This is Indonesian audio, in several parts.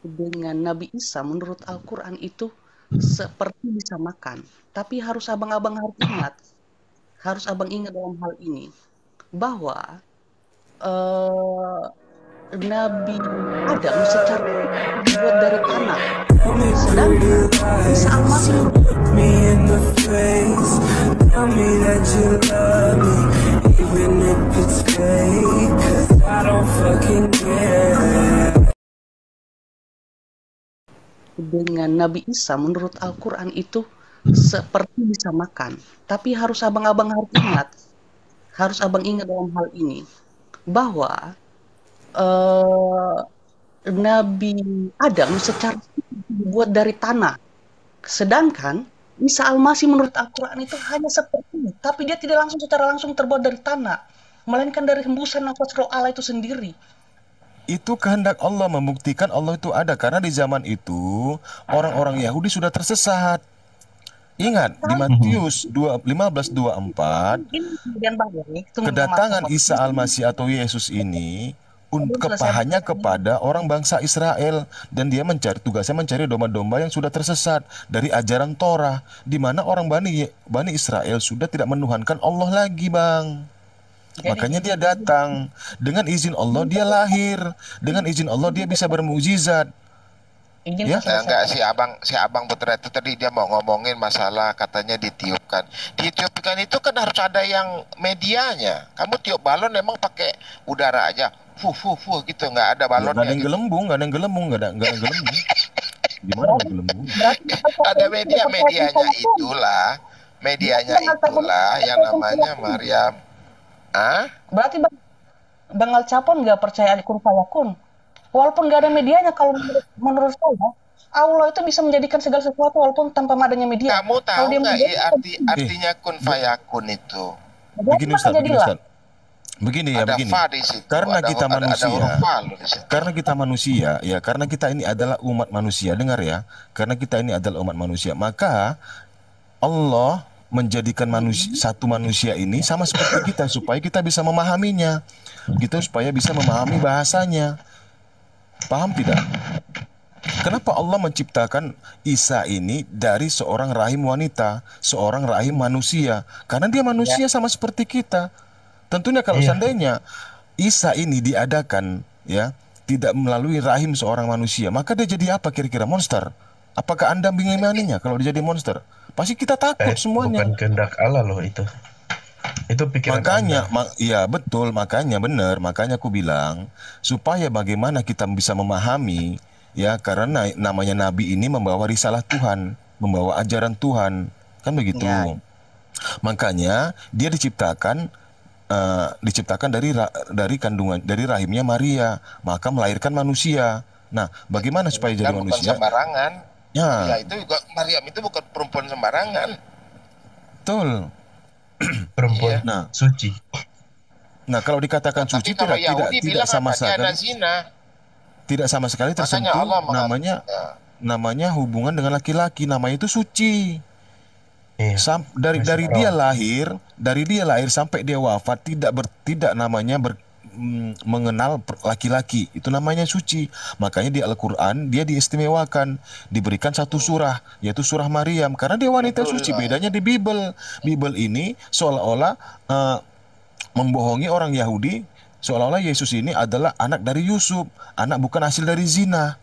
dengan Nabi Isa menurut Al-Quran itu seperti disamakan. Tapi harus abang ingat dalam hal ini bahwa eh, Nabi Adam secara dibuat dari tanah, sedangkan Isa Al-Masih menurut Al-Quran itu seperti disamakan. Tapi harus abang ingat dalam hal ini bahwa eh, Nabi Adam secara dibuat dari tanah, sedangkan Isa Al-Masih menurut Al-Quran itu hanya seperti ini, tapi dia tidak secara langsung terbuat dari tanah, melainkan dari hembusan nafas roh Allah itu sendiri. Itu kehendak Allah, membuktikan Allah itu ada. Karena di zaman itu orang-orang Yahudi sudah tersesat. Ingat di Matius 15:24, kedatangan Isa Al-Masih atau Yesus ini hanya kepada orang bangsa Israel, dan dia tugasnya mencari domba-domba yang sudah tersesat dari ajaran Torah, di mana orang Bani Israel sudah tidak menuhankan Allah lagi, Bang. Makanya dia datang. Dengan izin Allah dia lahir. Dengan izin Allah dia bisa bermukjizat. Ya? Enggak, si abang Putra itu tadi dia mau ngomongin masalah katanya ditiupkan. Ditiupkan itu kan harus ada yang medianya. Kamu tiup balon emang pakai udara aja. Gitu, nggak ada balonnya. Nggak ada yang gelembung, nggak ada yang gelembung, nggak ada gelembung. Gimana nggak gelembung? Ada medianya itulah. Medianya itulah yang namanya Maryam. Berarti Bang Alcapon nggak percaya kun fayakun. Walaupun nggak ada medianya, kalau menurut saya, Allah itu bisa menjadikan segala sesuatu walaupun tanpa adanya media. Kamu tahu nggak artinya kun fayakun itu? Begini Ustaz, begini ya, begini. Karena kita manusia, ya, karena kita ini adalah umat manusia, dengar ya. Karena kita ini adalah umat manusia, maka Allah menjadikan satu manusia ini sama seperti kita supaya kita bisa memahaminya, gitu, supaya bisa memahami bahasanya. Paham tidak? Kenapa Allah menciptakan Isa ini dari seorang rahim wanita, seorang rahim manusia? Karena dia manusia sama seperti kita. Tentunya kalau seandainya Isa ini diadakan, ya, tidak melalui rahim seorang manusia, maka dia jadi apa kira-kira? Monster. Apakah Anda mengimaninya kalau dia jadi monster? Pasti kita takut semuanya. Bukan kehendak Allah loh itu. Itu pikiran makanya ya betul, makanya aku bilang supaya bagaimana kita bisa memahami, ya, karena namanya nabi ini membawa risalah Tuhan, membawa ajaran Tuhan, kan begitu ya. Makanya dia diciptakan dari kandungan, dari rahimnya Maria, maka melahirkan manusia. Nah, bagaimana supaya jadi manusia? Bukan sembarangan. Ya, itu juga Maryam itu bukan perempuan sembarangan. Betul. Perempuan suci. Nah, kalau dikatakan suci tidak sama sekali. Tidak sama sekali tersentuh namanya hubungan dengan laki-laki, namanya itu suci. Dari dia lahir sampai dia wafat tidak namanya mengenal laki-laki, itu namanya suci. Makanya di Al-Quran dia diistimewakan, diberikan satu surah, yaitu surah Maryam, karena dia wanita suci. Bedanya di Bible ini seolah-olah membohongi orang Yahudi, seolah-olah Yesus ini adalah anak dari Yusuf, anak bukan hasil dari zina,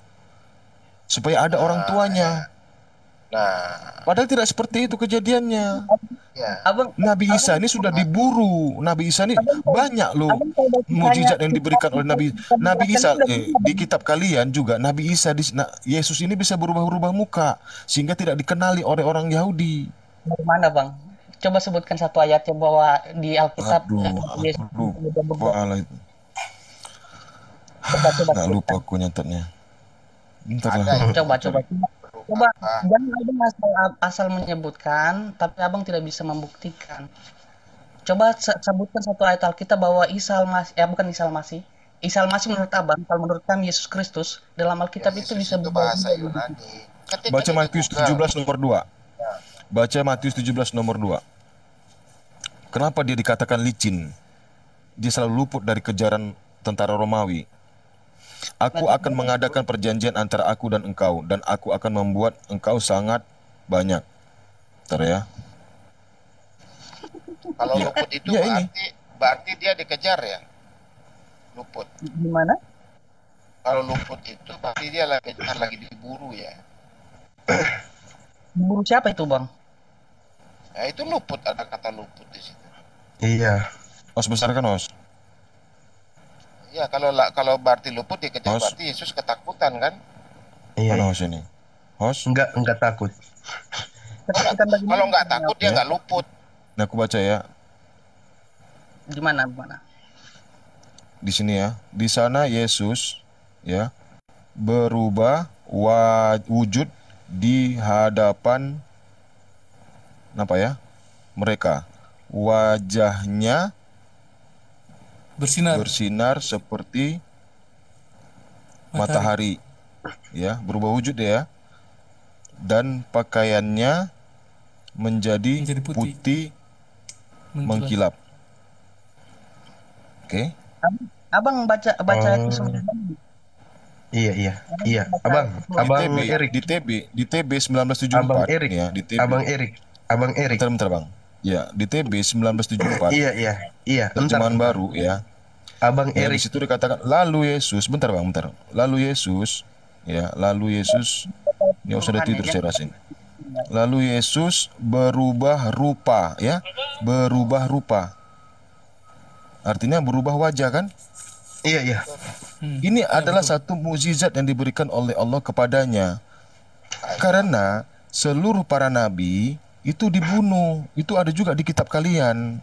supaya ada orang tuanya. Padahal tidak seperti itu kejadiannya. Nabi Isa ini sudah diburu. Nabi Isa ini banyak loh mujizat yang diberikan oleh Nabi Isa. Di kitab kalian juga Nabi Isa, Yesus ini bisa berubah-ubah muka sehingga tidak dikenali oleh orang Yahudi. Bagaimana, Bang? Coba sebutkan satu ayatnya bahwa di Alkitab. Nggak lupa aku nyatetnya. Coba jangan abang asal menyebutkan, tapi abang tidak bisa membuktikan. Coba sebutkan satu ayat Alkitab bahwa Isa Al-Masih menurut abang, kalau menurut kami Yesus Kristus dalam Alkitab itu bisa berbahasa Yunani. Baca Matius 17 nomor 2. Baca Matius 17 nomor 2. Kenapa dia dikatakan licin? Dia selalu luput dari kejaran tentara Romawi. Aku akan mengadakan perjanjian antara aku dan engkau, dan aku akan membuat engkau sangat banyak. Bentar ya. Kalau luput itu berarti dia dikejar ya? Luput. Gimana? Kalau luput itu berarti dia lagi diburu ya? Diburu siapa itu, Bang? Ya itu luput, ada kata luput di situ. Iya. Os besar kan, Os? Iya, kalau berarti luput dikejar berarti Yesus ketakutan kan? Iya. Mana Os ini? Os? Enggak takut. Kalau nggak takut dia nggak luput. Nah, aku baca ya. Gimana? Di sini ya. Di sana Yesus ya berubah wujud di hadapan mereka. Wajahnya bersinar seperti matahari. Ya, berubah wujud ya. Dan pakaiannya menjadi putih mengkilap. Oke. Abang baca itu sebelum. Iya. Abang Erik di TB 1974 Abang Erik ya, di TB. Abang Erik. Bentar, Bang. Ya, di TB 1974. Iya. Terjemahan baru ya. Abang Ya, Erik. di situ dikatakan lalu Yesus, bentar. Lalu Yesus, ini sudah tidur saya rasain. Lalu Yesus berubah rupa ya. Berubah rupa. Artinya berubah wajah kan? Iya. Ini adalah satu mukjizat yang diberikan oleh Allah kepadanya. Karena seluruh para nabi itu dibunuh. Itu ada juga di kitab kalian.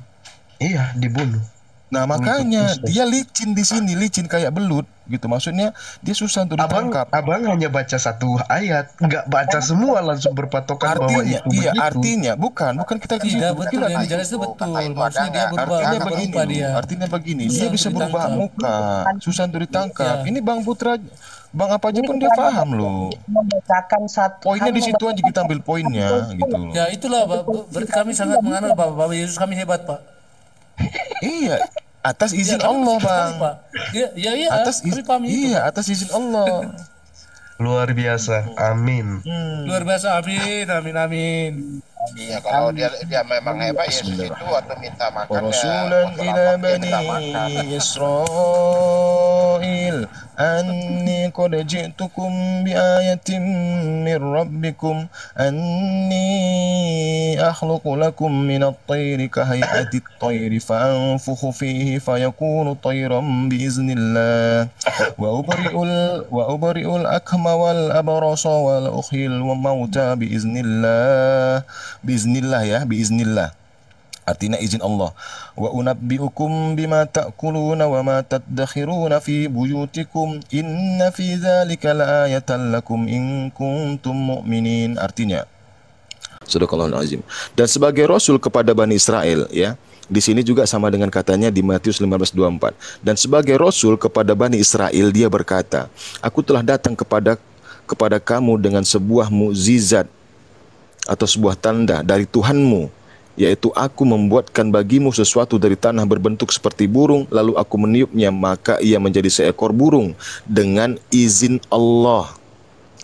Iya, dibunuh. Nah, makanya dia licin di sini, licin kayak belut gitu. Maksudnya dia susah untuk ditangkap. Abang hanya baca satu ayat, nggak baca semua langsung berpatokan bahwa itu begitu. Artinya bukan kita tidak betul yang jelas itu betul. Maksudnya dia berubah artinya begini, dia bisa berubah muka, susah untuk ditangkap. Ini Bang Putra, Bang apa aja pun dia paham loh. Membacakan satu poinnya di situ aja, kita ambil poinnya gitu loh. Ya itulah, berarti kami sangat mengenal Bapak Yesus, kami hebat, Pak. Iya, atas izin Allah, Bang. Iya, atas izin Allah. Luar biasa, amin. Luar biasa, amin. Iya, kalau dia memang hebat Yesus itu atau minta makan Rasulan ila bani Israil anni qad ji'tukum bi ayatin min rabbikum anni akhluqu lakum min at-tayri ka hay'ati at-tayri fa anfukhu fihi fayakunu tayran bi iznillah wa ubri'ul akma wal abrasa wal ukhil wa mauta bi iznillah. Biiznillah. Artinya izin Allah. Wa unabbiukum bima ta'kuluna wa ma tadakhiruna fi buyutikum inna fi dzalika laayatan lakum in kuntum mu'minin. Artinya Sadaqallahul azim. Dan sebagai rasul kepada Bani Israel ya. Di sini juga sama dengan katanya di Matius 15:24. Dan sebagai rasul kepada Bani Israel dia berkata, aku telah datang kepada kamu dengan sebuah mukjizat atau sebuah tanda dari Tuhanmu, yaitu aku membuatkan bagimu sesuatu dari tanah berbentuk seperti burung, lalu aku meniupnya, maka ia menjadi seekor burung dengan izin Allah.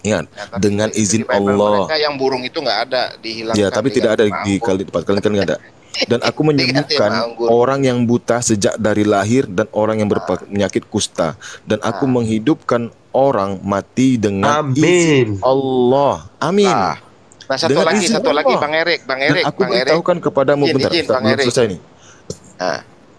Ingat, dengan izin Allah. Mereka yang burung itu nggak ada, dihilangkan. Ya, tapi tidak ada di tempat kalian kan nggak ada. Dan aku menyembuhkan orang yang buta sejak dari lahir dan orang yang berpenyakit kusta, dan aku menghidupkan orang mati dengan izin Allah. Amin. Nah, satu lagi Bang Erik. Dan aku beritahukan kepadamu, bentar, belum selesai nih.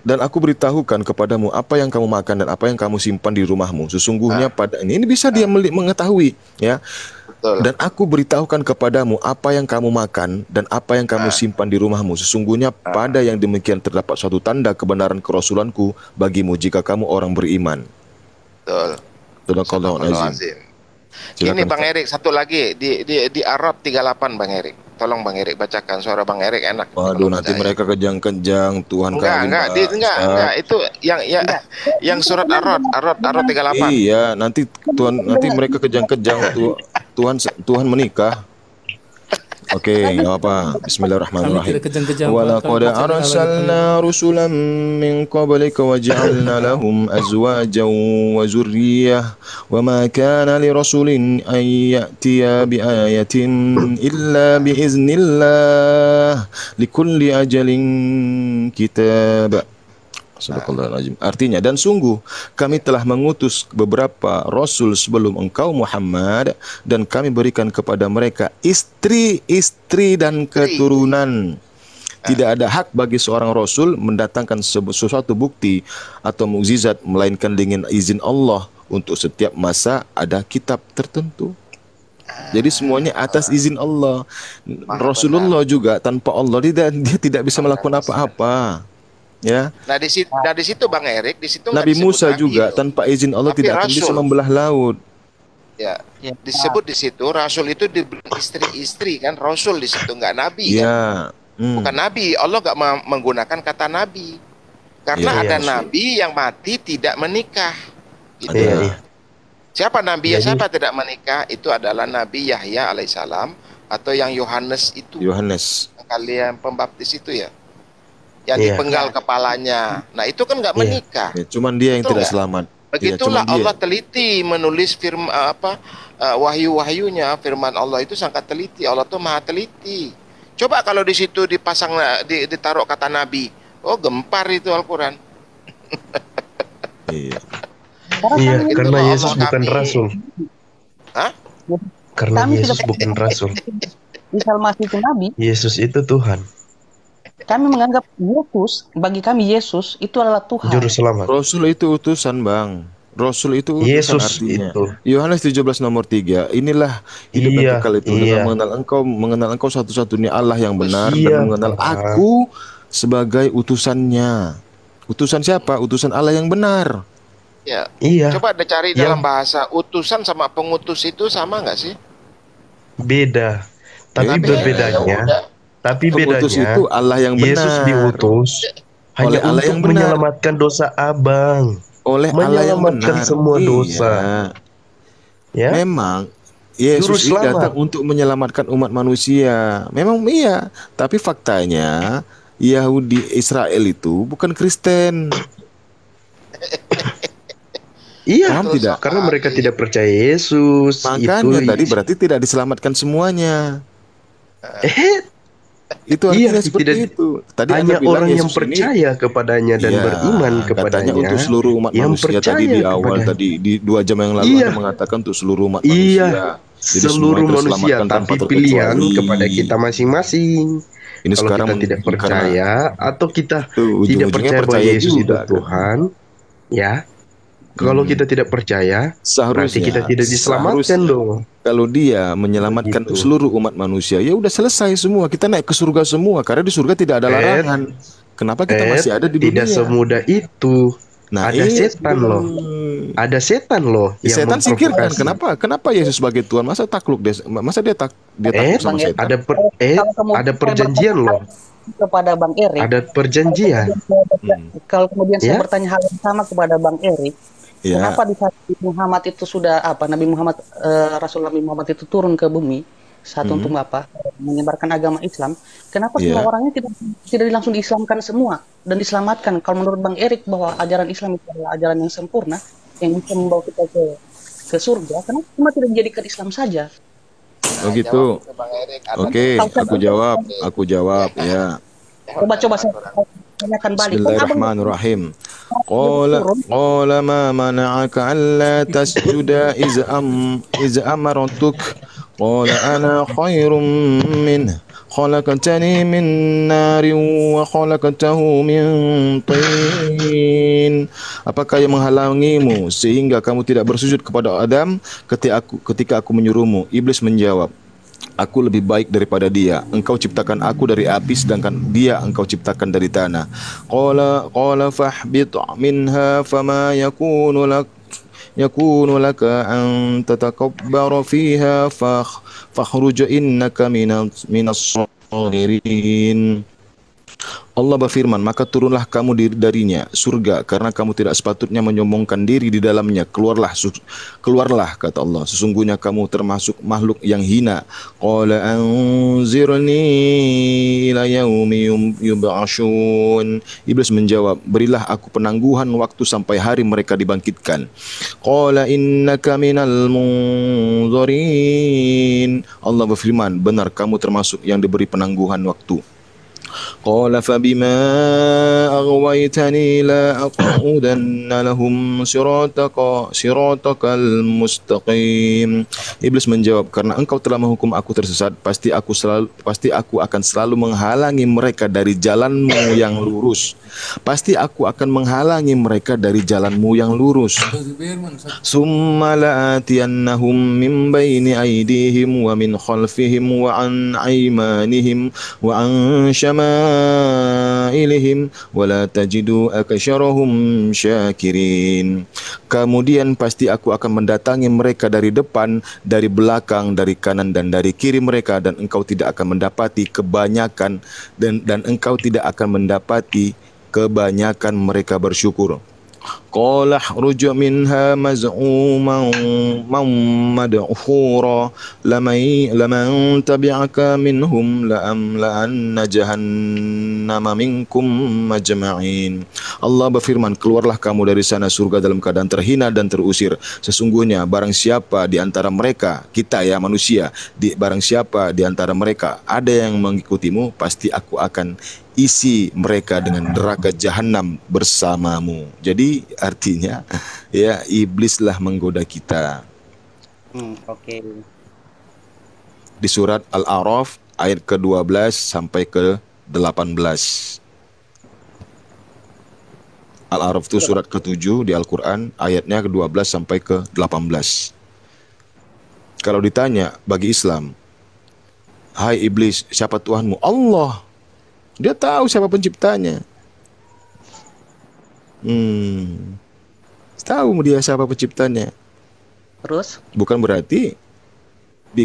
Dan aku beritahukan kepadamu apa yang kamu makan dan apa yang kamu simpan di rumahmu. Sesungguhnya pada ini bisa dia mengetahui, ya. Betul. Dan aku beritahukan kepadamu apa yang kamu makan dan apa yang kamu simpan di rumahmu. Sesungguhnya pada yang demikian terdapat suatu tanda kebenaran kerasulanku bagimu jika kamu orang beriman. Betul. Sadaqallahul azim. Ini Bang Erik, satu lagi di Arab 38 Bang Erik. Tolong Bang Erik bacakan, suara Bang Erik enak. Waduh, nanti mereka kejang-kejang Tuhan kami. Enggak, itu yang surat Arab 38. Iya, nanti mereka kejang-kejang Tuhan menikah. Oke, nggak apa. Kami Bismillahirrahmanirrahim. tidak kejam-kejam, Pak. Kami Walaqad percaya Allah arsalna rusulan min qablika wa ja'alna lahum azwajan wa zurriyyah wa ma kana li rasulin an ya'tiya bi ayatin illa bi iznillah likulli ajalin kitab. Sadaqallahul. Artinya, dan sungguh kami telah mengutus beberapa rasul sebelum engkau Muhammad, dan kami berikan kepada mereka istri-istri dan keturunan. Tidak ada hak bagi seorang rasul mendatangkan sesuatu bukti atau mukjizat melainkan dengan izin Allah. Untuk setiap masa ada kitab tertentu. Jadi semuanya atas izin Allah. Rasulullah juga tanpa Allah dia tidak bisa melakukan apa-apa. Ya. Nah di situ Bang Erik, di situ Nabi Musa juga tanpa izin Allah tapi tidak akan bisa membelah laut. Ya, disebut di situ rasul itu diberi istri-istri kan, rasul di situ nggak nabi kan? Bukan nabi. Allah nggak menggunakan kata nabi karena ada nabi yang mati tidak menikah. Gitu. Siapa nabi siapa tidak menikah? Itu adalah Nabi Yahya alaihissalam atau yang Yohanes itu. Yohanes. Kalian pembaptis itu ya. Yang dipenggal kepalanya. Nah itu kan nggak menikah. Cuman dia yang tidak selamat. Begitulah Allah teliti menulis firman wahyu-wahyunya. Firman Allah itu sangat teliti. Allah tuh maha teliti. Coba kalau di situ dipasang ditaruh kata Nabi, oh gempar itu Al-Quran. Iya, karena Yesus bukan rasul. Hah? Karena Yesus bukan rasul. Misal masih itu Nabi. Yesus itu Tuhan. Kami menganggap Yesus, bagi kami Yesus itu adalah Tuhan. Juru selamat. Rasul itu utusan, Bang. Rasul itu utusan Yesus artinya. itu. Yohanes 17 nomor 3. Inilah hidup yang kekal itu dengan mengenal engkau satu-satunya Allah yang benar dan mengenal aku sebagai utusannya. Utusan siapa? Utusan Allah yang benar. Ya. Iya. Coba dicari dalam bahasa utusan sama pengutus itu sama nggak sih? Beda. Tapi bedanya pengutus itu Allah yang benar. Yesus diutus hanya Allah yang menyelamatkan dosa abang. Oleh Allah yang benar. Semua dosa. Ya. Memang Yesus itu datang untuk menyelamatkan umat manusia. Memang iya, tapi faktanya Yahudi Israel itu bukan Kristen. Iya, tidak, karena mereka tidak percaya Yesus. Makanya tadi berarti tidak diselamatkan semuanya. Itu artinya seperti itu. Tadi hanya orang yang percaya kepadanya dan beriman kepadanya. Katanya untuk seluruh umat manusia tadi di awal tadi di 2 jam yang lalu Anda mengatakan untuk seluruh umat manusia. Jadi seluruh manusia, tapi pilihan kepada kita masing-masing. Ini kalau sekarang kita tidak percaya atau kita tidak percaya bahwa Yesus itu Tuhan, ya. Kalau kita tidak percaya, berarti kita tidak diselamatkan dong. Kalau dia menyelamatkan seluruh umat manusia, ya udah selesai semua. Kita naik ke surga semua, karena di surga tidak ada larangan. Kenapa kita masih ada di dunia? Tidak semudah itu. Nah, ada setan loh. Ada setan loh. Setan singkirkan. Kenapa Yesus sebagai Tuhan? Masa takluk dia? Masa dia takut sama setan? Ada perjanjian loh. Kepada Bang Erik. Ada perjanjian. Kalau kemudian saya bertanya hal yang sama kepada Bang Erik. Kenapa di saat Muhammad itu sudah Nabi Muhammad Rasul Nabi Muhammad itu turun ke bumi untuk menyebarkan agama Islam, kenapa semua orangnya tidak langsung diislamkan semua dan diselamatkan? Kalau menurut Bang Erik bahwa ajaran Islam itu adalah ajaran yang sempurna yang bisa membawa kita ke surga, kenapa cuma tidak dijadikan Islam saja? Oh gitu. Oke, aku jawab ya. Coba saya tanyakan balik. Bismillahirrahmanirrahim. Qala ma mana'aka alla tasjuda iz amartuk qala ana khairum minhu khalaqtani min narin wa khalaqtahu min tin. Apakah yang menghalangimu sehingga kamu tidak bersujud kepada Adam ketika aku menyuruhmu? Iblis menjawab, aku lebih baik daripada dia. Engkau ciptakan aku dari api, sedangkan dia engkau ciptakan dari tanah. Qala fahbit minha fama yakunu laka an tatakabbara fiha fakhruj innaka minas sagirin. Allah berfirman, maka turunlah kamu darinya surga karena kamu tidak sepatutnya menyombongkan diri di dalamnya. Keluarlah kata Allah, sesungguhnya kamu termasuk makhluk yang hina. Qala anzirni ila yaumi yub'atsun. Iblis menjawab, berilah aku penangguhan waktu sampai hari mereka dibangkitkan. Qala innaka minal munzirin. Allah berfirman, benar kamu termasuk yang diberi penangguhan waktu. Qala fabima aghwaytani la aqudanna lahum siratakal mustaqim. Iblis menjawab, karena engkau telah menghukum aku tersesat, pasti aku akan selalu menghalangi mereka dari jalanmu yang lurus. Pasti aku akan menghalangi mereka dari jalanmu yang lurus. Summa la'atiyannahum min baini aydihim wa min khalfihim wa an aymanihim wa an syama'ilihim wa la tajidu aksyarahum syakirin. Kemudian pasti aku akan mendatangi mereka dari depan, dari belakang, dari kanan dan dari kiri mereka, dan engkau tidak akan mendapati kebanyakan dan engkau tidak akan mendapati kebanyakan mereka bersyukur. Qala khruj minha maz'uman madhura laman tabi'aka minhum la'amla'anna jahannama minkum majma'in. Allah berfirman, keluarlah kamu dari sana surga dalam keadaan terhina dan terusir. Sesungguhnya barang siapa di antara mereka, kita ya manusia, barang siapa di antara mereka ada yang mengikutimu, pasti aku akan isi mereka dengan neraka jahanam bersamamu. Jadi artinya ya iblislah menggoda kita. Oke. Di surat Al-A'raf ayat ke-12 sampai ke-18. Al-A'raf itu surat ke-7 di Al-Quran, ayatnya ke-12 sampai ke-18. Kalau ditanya bagi Islam, hai iblis, siapa Tuhanmu? Allah. Dia tahu siapa penciptanya. Tahu dia siapa penciptanya. Terus? Bukan berarti di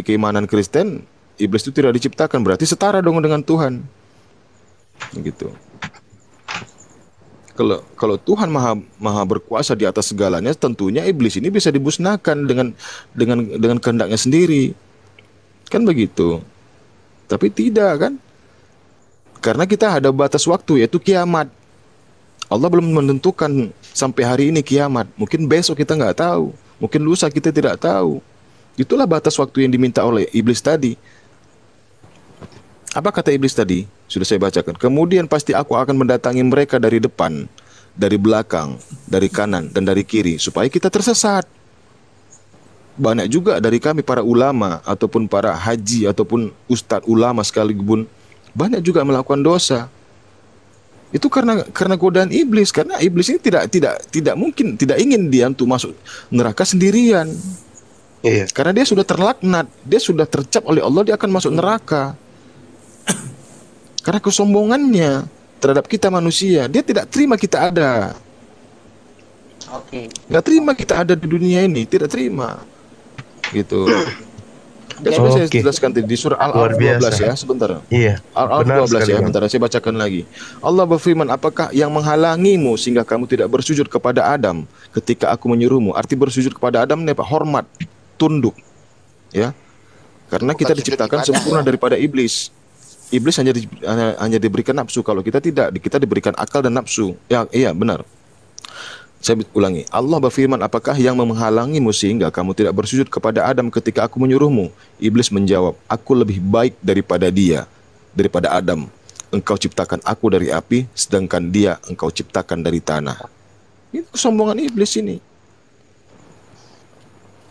keimanan Kristen iblis itu tidak diciptakan, berarti setara dong dengan Tuhan. Gitu. Kalau Tuhan maha berkuasa di atas segalanya, tentunya iblis ini bisa dimusnahkan dengan kehendaknya sendiri. Kan begitu. Tapi tidak kan? Karena kita ada batas waktu, yaitu kiamat. Allah belum menentukan sampai hari ini kiamat. Mungkin besok kita nggak tahu. Mungkin lusa kita tidak tahu. Itulah batas waktu yang diminta oleh iblis tadi. Apa kata iblis tadi? Sudah saya bacakan. Kemudian pasti aku akan mendatangi mereka dari depan, dari belakang, dari kanan, dan dari kiri, supaya kita tersesat. Banyak juga dari kami para ulama, ataupun para haji, ataupun ustadz ulama sekalipun, banyak juga melakukan dosa. Itu karena godaan iblis, karena iblis ini tidak mungkin, tidak ingin dia untuk masuk neraka sendirian. Iya. Karena dia sudah terlaknat, dia sudah tercap oleh Allah, dia akan masuk neraka. Karena kesombongannya terhadap kita manusia, dia tidak terima kita ada. Oke. Nggak terima kita ada di dunia ini, tidak terima. Gitu. Dan sudah saya jelaskan tadi di surah Al-A'raf 12 ya, sebentar. Iya. Al-A'raf 12 ya, sebentar saya bacakan lagi. Allah berfirman, apakah yang menghalangimu sehingga kamu tidak bersujud kepada Adam ketika aku menyuruhmu? Arti bersujud kepada Adam ini apa? Hormat, tunduk. Ya. Karena kita diciptakan sempurna daripada iblis. Iblis hanya diberikan nafsu, kalau kita tidak, kita diberikan akal dan nafsu. Ya, iya benar. Saya ulangi. Allah berfirman, apakah yang menghalangimu sehingga kamu tidak bersujud kepada Adam ketika aku menyuruhmu? Iblis menjawab, aku lebih baik daripada dia, daripada Adam. Engkau ciptakan aku dari api, sedangkan dia engkau ciptakan dari tanah. Itu kesombongan iblis ini.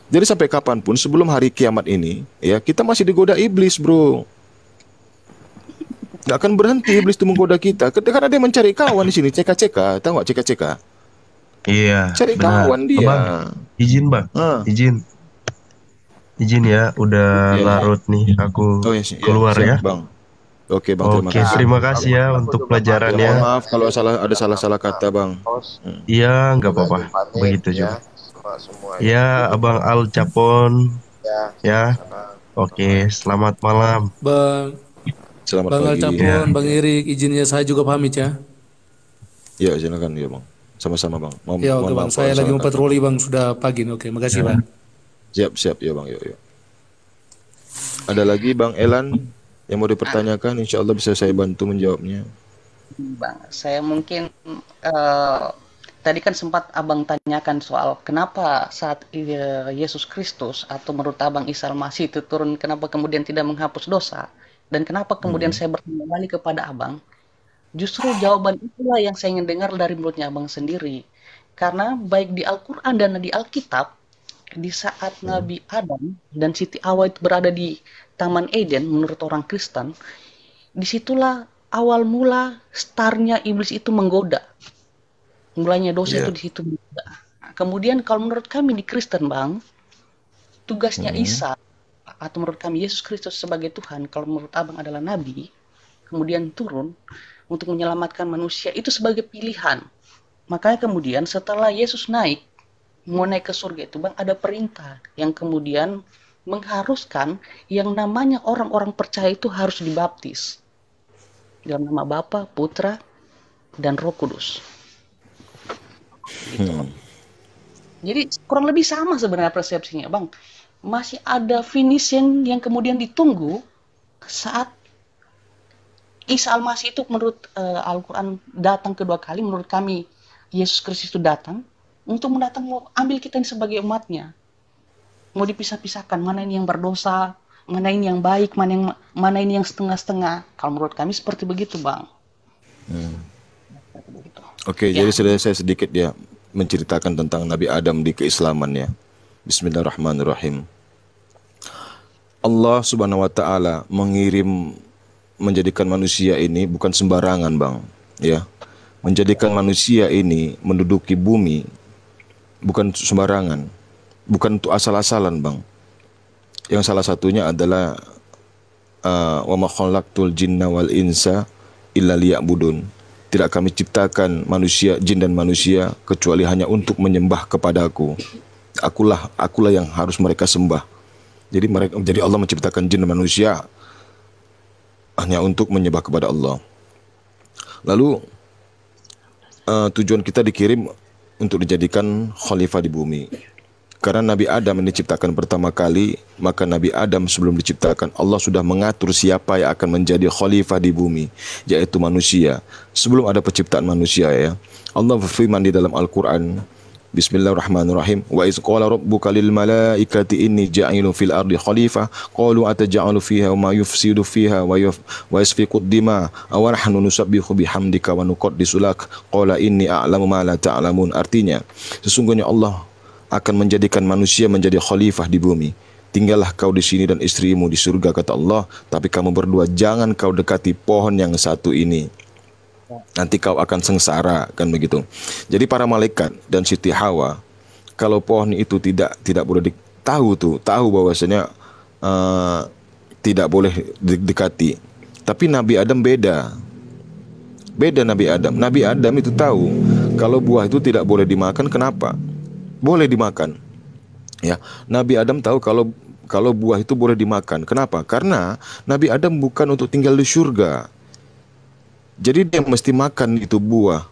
Jadi sampai kapanpun sebelum hari kiamat ini, ya kita masih digoda iblis, bro. Gak akan berhenti iblis itu menggoda kita. Karena dia mencari kawan di sini, ceka-ceka. Tahu nggak ceka-ceka? Iya. Cari kawan dia. Bang, izin bang, izin ya, udah larut nih, aku keluar siap, ya. Bang. Oke bang, terima kasih ya untuk pelajarannya. Maaf kalau ada salah kata bang. Iya, nggak apa-apa, begitu juga. Ya, Abang Al Capon. Ya. Oke, selamat malam. Bang. Selamat Bang pagi. Alcapon, Bang Erik, izinnya saya juga pamit ya. Ya, silakan ya Bang. Sama-sama Bang. Ya oke Bang, saya lagi patroli Bang, sudah pagi nih. Oke, makasih Bang. Siap ya Bang, yuk. Ada lagi Bang Elan yang mau dipertanyakan? Insya Allah bisa saya bantu menjawabnya. Bang, saya mungkin tadi kan sempat Abang tanyakan soal kenapa saat Yesus Kristus atau menurut Abang Isa Al-Masih itu turun, kenapa kemudian tidak menghapus dosa, dan kenapa kemudian saya bertanya kembali kepada Abang. Justru jawaban itulah yang saya ingin dengar dari mulutnya Abang sendiri. Karena baik di Al-Quran dan di Alkitab, di saat Nabi Adam dan Siti Hawa itu berada di Taman Eden menurut orang Kristen, disitulah awal mula startnya iblis itu menggoda. Mulanya dosa itu di situ. Nah, kemudian kalau menurut kami di Kristen Bang, tugasnya Isa atau menurut kami Yesus Kristus sebagai Tuhan, kalau menurut Abang adalah Nabi, kemudian turun untuk menyelamatkan manusia itu sebagai pilihan. Makanya kemudian setelah Yesus mau naik ke surga itu Bang, ada perintah yang kemudian mengharuskan yang namanya orang-orang percaya itu harus dibaptis dalam nama Bapa, Putra, dan Roh Kudus. Gitu. Jadi kurang lebih sama sebenarnya persepsinya Bang. Masih ada finish yang kemudian ditunggu saat Isa Al-Masih itu menurut Al-Quran datang kedua kali. Menurut kami Yesus Kristus itu datang untuk mau ambil kita ini sebagai umatnya. Mau dipisah-pisahkan mana ini yang berdosa, mana ini yang baik, mana ini yang setengah-setengah. Kalau menurut kami seperti begitu Bang. Oke, jadi saya sedikit ya menceritakan tentang Nabi Adam di keislaman ya. Bismillahirrahmanirrahim. Allah Subhanahu wa taala menjadikan manusia ini bukan sembarangan Bang, ya. Menjadikan manusia ini menduduki bumi bukan sembarangan, bukan untuk asal-asalan Bang. Yang salah satunya adalah wa ma khalaqtul jinna wal insa illa liya'budun. Tidak kami ciptakan manusia, jin dan manusia kecuali hanya untuk menyembah kepadaku. Akulah yang harus mereka sembah. Jadi Allah menciptakan jin dan manusia hanya untuk menyembah kepada Allah. Lalu tujuan kita dikirim untuk dijadikan khalifah di bumi. Karena Nabi Adam ini diciptakan pertama kali, maka Nabi Adam sebelum diciptakan Allah sudah mengatur siapa yang akan menjadi khalifah di bumi, yaitu manusia. Sebelum ada penciptaan manusia ya. Allah berfirman di dalam Al-Quran, Bismillahirrahmanirrahim. Wa iz qala rabbuka lil malaikati inni ja'ilun fil ardi khalifah qalu ataj'alu fiha wa ma yufsidu fiha wa yasfiku ad-dima aw nahnu nusabbihu bihamdika wa nuqaddisu lak qala inni a'lamu ma la ta'lamun. Artinya, sesungguhnya Allah akan menjadikan manusia menjadi khalifah di bumi. Tinggallah kau di sini dan istrimu di surga, kata Allah, tapi kamu berdua jangan kau dekati pohon yang satu ini. Nanti kau akan sengsara, kan begitu. Jadi para malaikat dan Siti Hawa, kalau pohon itu tidak boleh tahu bahwasanya tidak boleh didekati. Tapi Nabi Adam beda Nabi Adam. Nabi Adam itu tahu kalau buah itu tidak boleh dimakan. Kenapa? Boleh dimakan. Ya, Nabi Adam tahu kalau buah itu boleh dimakan. Kenapa? Karena Nabi Adam bukan untuk tinggal di surga. Jadi dia mesti makan itu buah.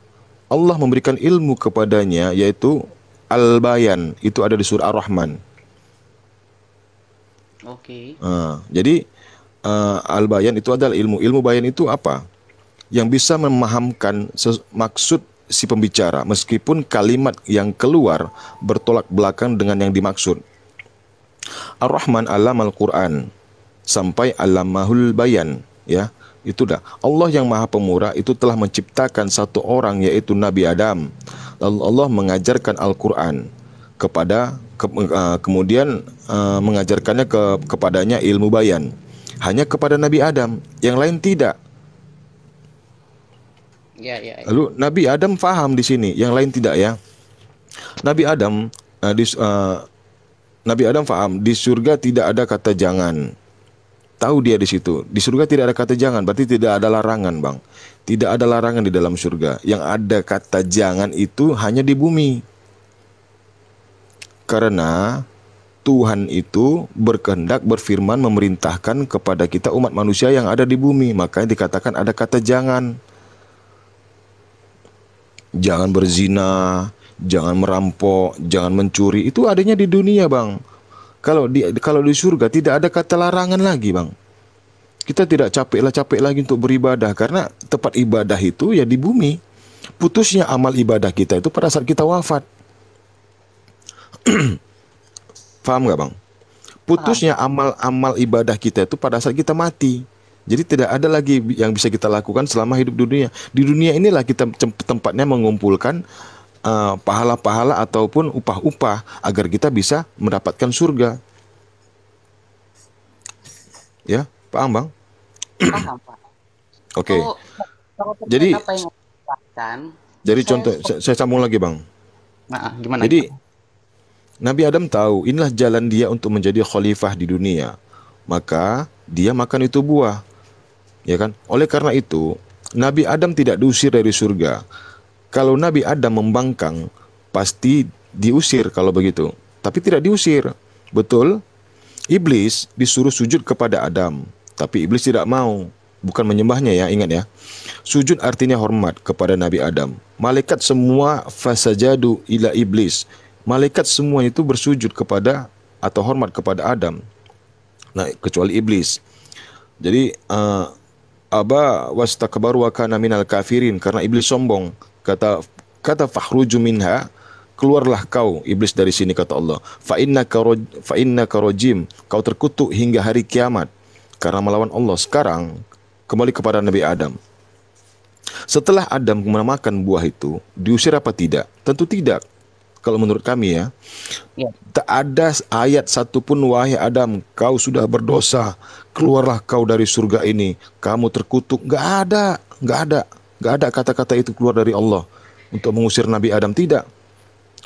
Allah memberikan ilmu kepadanya, yaitu Al-Bayan. Itu ada di surah Ar-Rahman. Oke. Jadi Al-Bayan itu adalah ilmu. Ilmu bayan itu apa? Yang bisa memahamkan maksud si pembicara, meskipun kalimat yang keluar bertolak belakang dengan yang dimaksud. Ar-Rahman alamal Quran sampai alamahul bayan, ya. Itu dah. Allah yang Maha Pemurah itu telah menciptakan satu orang, yaitu Nabi Adam. Lalu Allah mengajarkan Al-Quran kemudian mengajarkannya kepadanya ilmu bayan. Hanya kepada Nabi Adam, yang lain tidak. Ya. Lalu Nabi Adam faham di sini, yang lain tidak ya. Nabi Adam faham di surga tidak ada kata jangan. Tahu dia di situ. Di surga tidak ada kata jangan, berarti tidak ada larangan, Bang. Tidak ada larangan di dalam surga. Yang ada kata jangan itu hanya di bumi. Karena Tuhan itu berkehendak, berfirman, memerintahkan kepada kita umat manusia yang ada di bumi. Makanya dikatakan ada kata jangan. Jangan berzina, jangan merampok, jangan mencuri. Itu adanya di dunia, Bang. Kalau di surga tidak ada kata larangan lagi, Bang. Kita tidak capek lagi untuk beribadah, karena tempat ibadah itu ya di bumi. Putusnya amal ibadah kita itu pada saat kita wafat. Paham nggak, Bang? Putusnya amal ibadah kita itu pada saat kita mati. Jadi tidak ada lagi yang bisa kita lakukan selama hidup di dunia. Di dunia inilah kita tempatnya mengumpulkan pahala-pahala ataupun upah-upah agar kita bisa mendapatkan surga. Ya, paham, Bang? Paham, Pak. Oke. Kalau Jadi apa yang dikatakan, contoh saya sambung lagi, Bang. Nah, gimana? Jadi Nabi Adam tahu inilah jalan dia untuk menjadi khalifah di dunia. Maka dia makan itu buah. Ya kan? Oleh karena itu, Nabi Adam tidak diusir dari surga. Kalau Nabi Adam membangkang, pasti diusir kalau begitu. Tapi tidak diusir. Betul? Iblis disuruh sujud kepada Adam, tapi iblis tidak mau. Bukan menyembahnya ya, ingat ya. Sujud artinya hormat kepada Nabi Adam. Malaikat semua fasajadu ila iblis. Malaikat semua itu bersujud kepada atau hormat kepada Adam. Nah, kecuali iblis. Jadi aba wastakbaru wa kana minal kafirin, karena iblis sombong. Kata fakhruju minha, keluarlah kau iblis dari sini, kata Allah. Fa innaka rajim, kau terkutuk hingga hari kiamat karena melawan Allah. Sekarang kembali kepada Nabi Adam. Setelah Adam memakan buah itu, diusir apa tidak? Tentu tidak. Kalau menurut kami ya, tak ada ayat satupun, wahai Adam, kau sudah berdosa, keluarlah kau dari surga ini, kamu terkutuk. Gak ada kata-kata itu keluar dari Allah untuk mengusir Nabi Adam, tidak.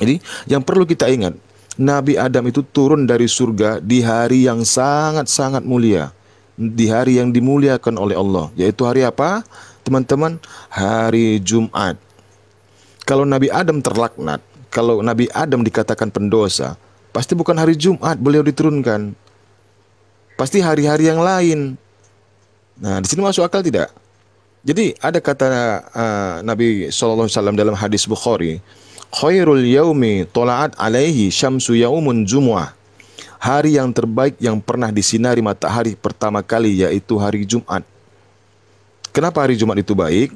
Jadi yang perlu kita ingat, Nabi Adam itu turun dari surga di hari yang sangat-sangat mulia, di hari yang dimuliakan oleh Allah, yaitu hari apa, teman-teman? Hari Jumat. Kalau Nabi Adam terlaknat, kalau Nabi Adam dikatakan pendosa, pasti bukan hari Jumat beliau diturunkan. Pasti hari-hari yang lain. Nah, di sini masuk akal tidak? Jadi ada kata Nabi SAW dalam hadis Bukhari, khairul yaumi tola'at alaihi syamsu yaumun jumu'ah. Hari yang terbaik yang pernah disinari matahari pertama kali yaitu hari Jumat. Kenapa hari Jumat itu baik?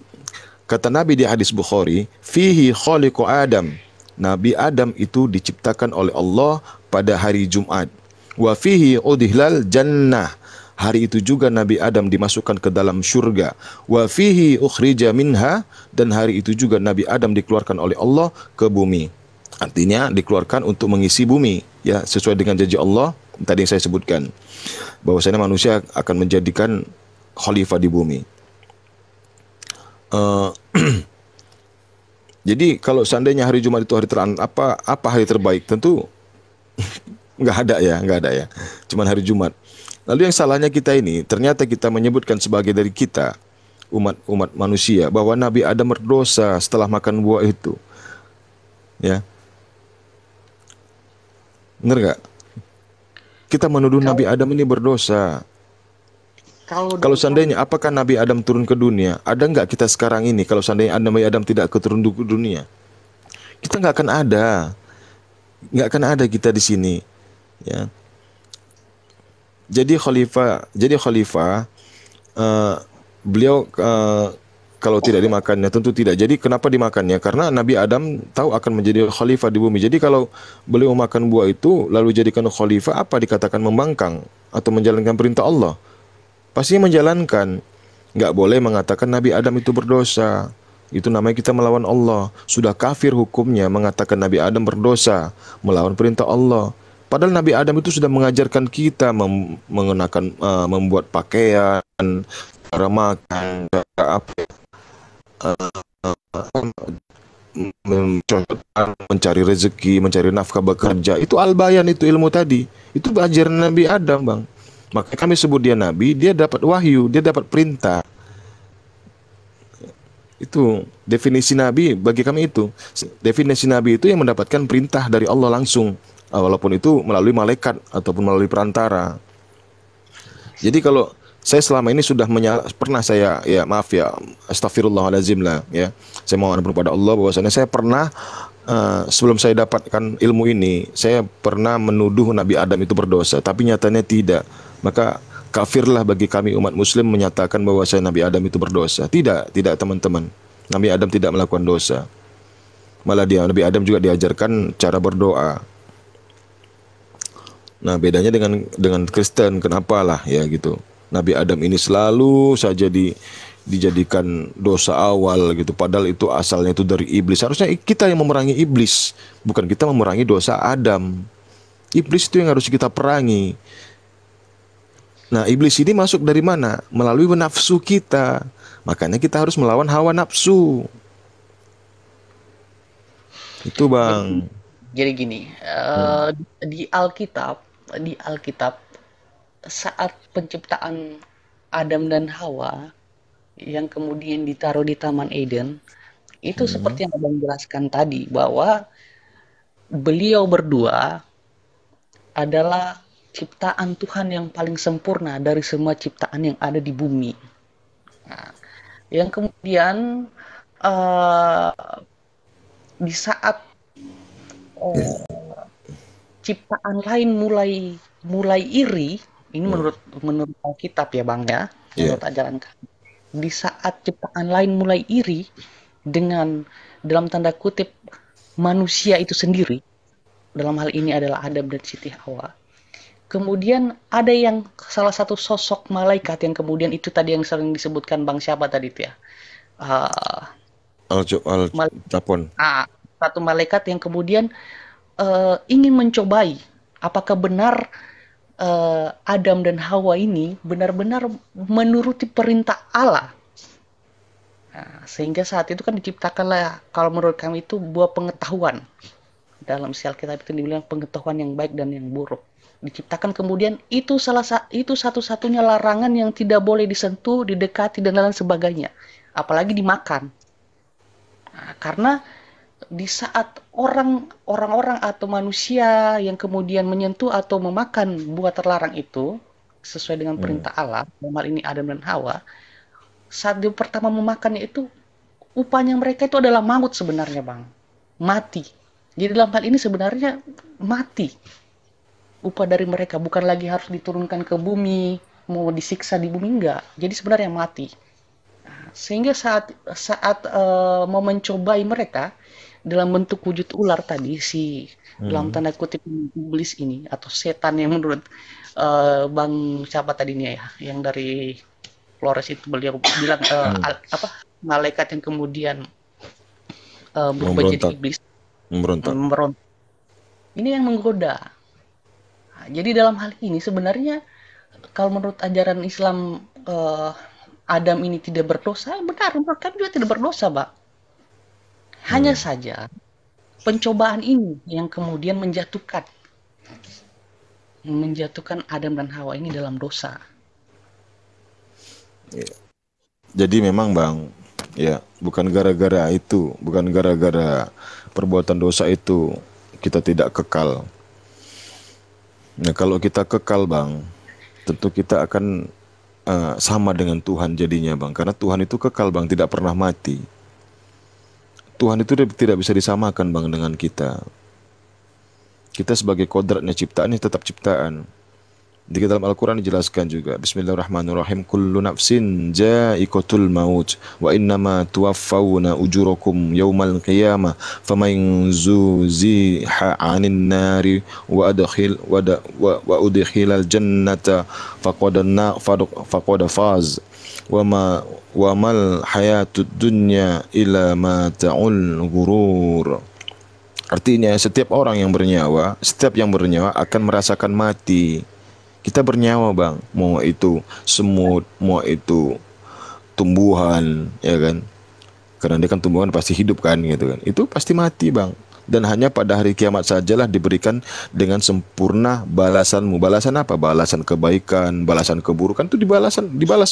Kata Nabi di hadis Bukhari, fihi khaliqu Adam. Nabi Adam itu diciptakan oleh Allah pada hari Jumat. Wa fihi udhilal jannah. Hari itu juga Nabi Adam dimasukkan ke dalam syurga. Wa fihi ukhrija minha. Dan hari itu juga Nabi Adam dikeluarkan oleh Allah ke bumi. Artinya dikeluarkan untuk mengisi bumi, ya, sesuai dengan janji Allah tadi yang saya sebutkan, bahwasanya manusia akan menjadikan khalifah di bumi. Jadi kalau seandainya hari Jumat itu hari apa hari terbaik? Tentu nggak ada ya. Cuman hari Jumat. Lalu yang salahnya kita ini, ternyata kita menyebutkan sebagai dari kita umat manusia bahwa Nabi Adam berdosa setelah makan buah itu. Ya. Benar nggak? Kita menuduh Nabi Adam ini berdosa. Kalau seandainya, apakah Nabi Adam turun ke dunia? Ada nggak kita sekarang ini kalau seandainya Nabi Adam tidak turun ke dunia? Kita nggak akan ada kita di sini. Ya. Jadi khalifah, beliau kalau tidak dimakannya tentu tidak. Jadi kenapa dimakannya? Karena Nabi Adam tahu akan menjadi khalifah di bumi. Jadi kalau beliau makan buah itu lalu jadikan khalifah, apa dikatakan membangkang atau menjalankan perintah Allah? Pastinya menjalankan. Nggak boleh mengatakan Nabi Adam itu berdosa. Itu namanya kita melawan Allah. Sudah kafir hukumnya mengatakan Nabi Adam berdosa, melawan perintah Allah. Padahal Nabi Adam itu sudah mengajarkan kita mengenakan, membuat pakaian, cara makan, cara mencari rezeki, mencari nafkah, bekerja. Itu al-bayan, itu ilmu tadi. Itu ajaran Nabi Adam, Bang. Maka kami sebut dia Nabi, dia dapat wahyu, dia dapat perintah. Itu definisi Nabi bagi kami itu. Definisi Nabi itu yang mendapatkan perintah dari Allah langsung. walaupun itu melalui malaikat ataupun melalui perantara. Jadi kalau saya selama ini sudah pernah saya, ya maaf ya, astagfirullahaladzim lah ya, saya mohon ampun kepada Allah bahwasanya saya pernah sebelum saya dapatkan ilmu ini, saya pernah menuduh Nabi Adam itu berdosa, tapi nyatanya tidak. Maka kafirlah bagi kami umat muslim menyatakan bahwa Nabi Adam itu berdosa. Tidak teman-teman. Nabi Adam tidak melakukan dosa. Malah Nabi Adam juga diajarkan cara berdoa. Nah, bedanya dengan Kristen, kenapalah ya gitu. Nabi Adam ini selalu saja dijadikan dosa awal gitu, padahal itu asalnya itu dari iblis. Harusnya kita yang memerangi iblis, bukan kita memerangi dosa Adam. Iblis itu yang harus kita perangi. Nah, iblis ini masuk dari mana? Melalui nafsu kita. Makanya kita harus melawan hawa nafsu. Itu Bang. Jadi gini, di Alkitab saat penciptaan Adam dan Hawa yang kemudian ditaruh di Taman Eden, itu seperti yang Abang jelaskan tadi, bahwa beliau berdua adalah ciptaan Tuhan yang paling sempurna dari semua ciptaan yang ada di bumi. Nah, yang kemudian di saat ciptaan lain mulai iri, ini menurut Alkitab ya Bang ya, menurut ajaran kami. Di saat ciptaan lain mulai iri dengan, dalam tanda kutip, manusia itu sendiri, dalam hal ini adalah Adam dan Siti Hawa. Kemudian ada yang salah satu sosok malaikat yang kemudian itu tadi yang sering disebutkan Bang siapa tadi itu ya? Satu malaikat yang kemudian ingin mencobai apakah benar Adam dan Hawa ini benar-benar menuruti perintah Allah. Nah, sehingga saat itu kan diciptakanlah, kalau menurut kami itu buah pengetahuan. Dalam isi Alkitab itu dibilang pengetahuan yang baik dan yang buruk. Diciptakan kemudian itu satu-satunya larangan yang tidak boleh disentuh, didekati dan lain sebagainya. Apalagi dimakan. Nah, karena di saat orang-orang atau manusia yang kemudian menyentuh atau memakan buah terlarang itu sesuai dengan perintah Allah, dalam hal ini Adam dan Hawa, saat dia pertama memakannya itu upahnya mereka itu adalah maut sebenarnya Bang, mati. Jadi dalam hal ini sebenarnya mati upah dari mereka, bukan lagi harus diturunkan ke bumi, mau disiksa di bumi, enggak. Jadi sebenarnya mati. Sehingga saat mau mencobai mereka dalam bentuk wujud ular tadi, dalam tanda kutip iblis ini atau setan yang menurut Bang siapa tadinya ya, yang dari Flores itu beliau bilang malaikat yang kemudian berubah jadi iblis, memberontak. Ini yang menggoda. Nah, jadi dalam hal ini sebenarnya kalau menurut ajaran Islam Adam ini tidak berdosa, benar, menurut kami juga tidak berdosa, Pak. Hanya saja pencobaan ini yang kemudian menjatuhkan Adam dan Hawa ini dalam dosa. Ya. Jadi memang Bang, ya bukan gara-gara itu, bukan gara-gara perbuatan dosa itu kita tidak kekal. Nah kalau kita kekal Bang, tentu kita akan sama dengan Tuhan jadinya Bang, karena Tuhan itu kekal Bang, tidak pernah mati. Tuhan itu tidak bisa disamakan Bang dengan kita. Kita sebagai kodratnya ciptaannya tetap ciptaan. Di dalam Al-Quran dijelaskan juga, Bismillahirrahmanirrahim, kullu nafsin ja'iqatul maut wa innama tuwaffawna ujurakum yawmal qiyamah faman zuziha 'anil nari wa udkhilal jannata faqad faz wa mal hayatud dunya illa mata'ul ghurur. Artinya setiap yang bernyawa akan merasakan mati. Kita bernyawa Bang, mau itu semut, mau itu tumbuhan, ya kan? Karena dia kan tumbuhan pasti hidup kan, gitu kan? Itu pasti mati Bang. Dan hanya pada hari kiamat sajalah diberikan dengan sempurna balasanmu. Balasan apa? Balasan kebaikan, balasan keburukan itu dibalas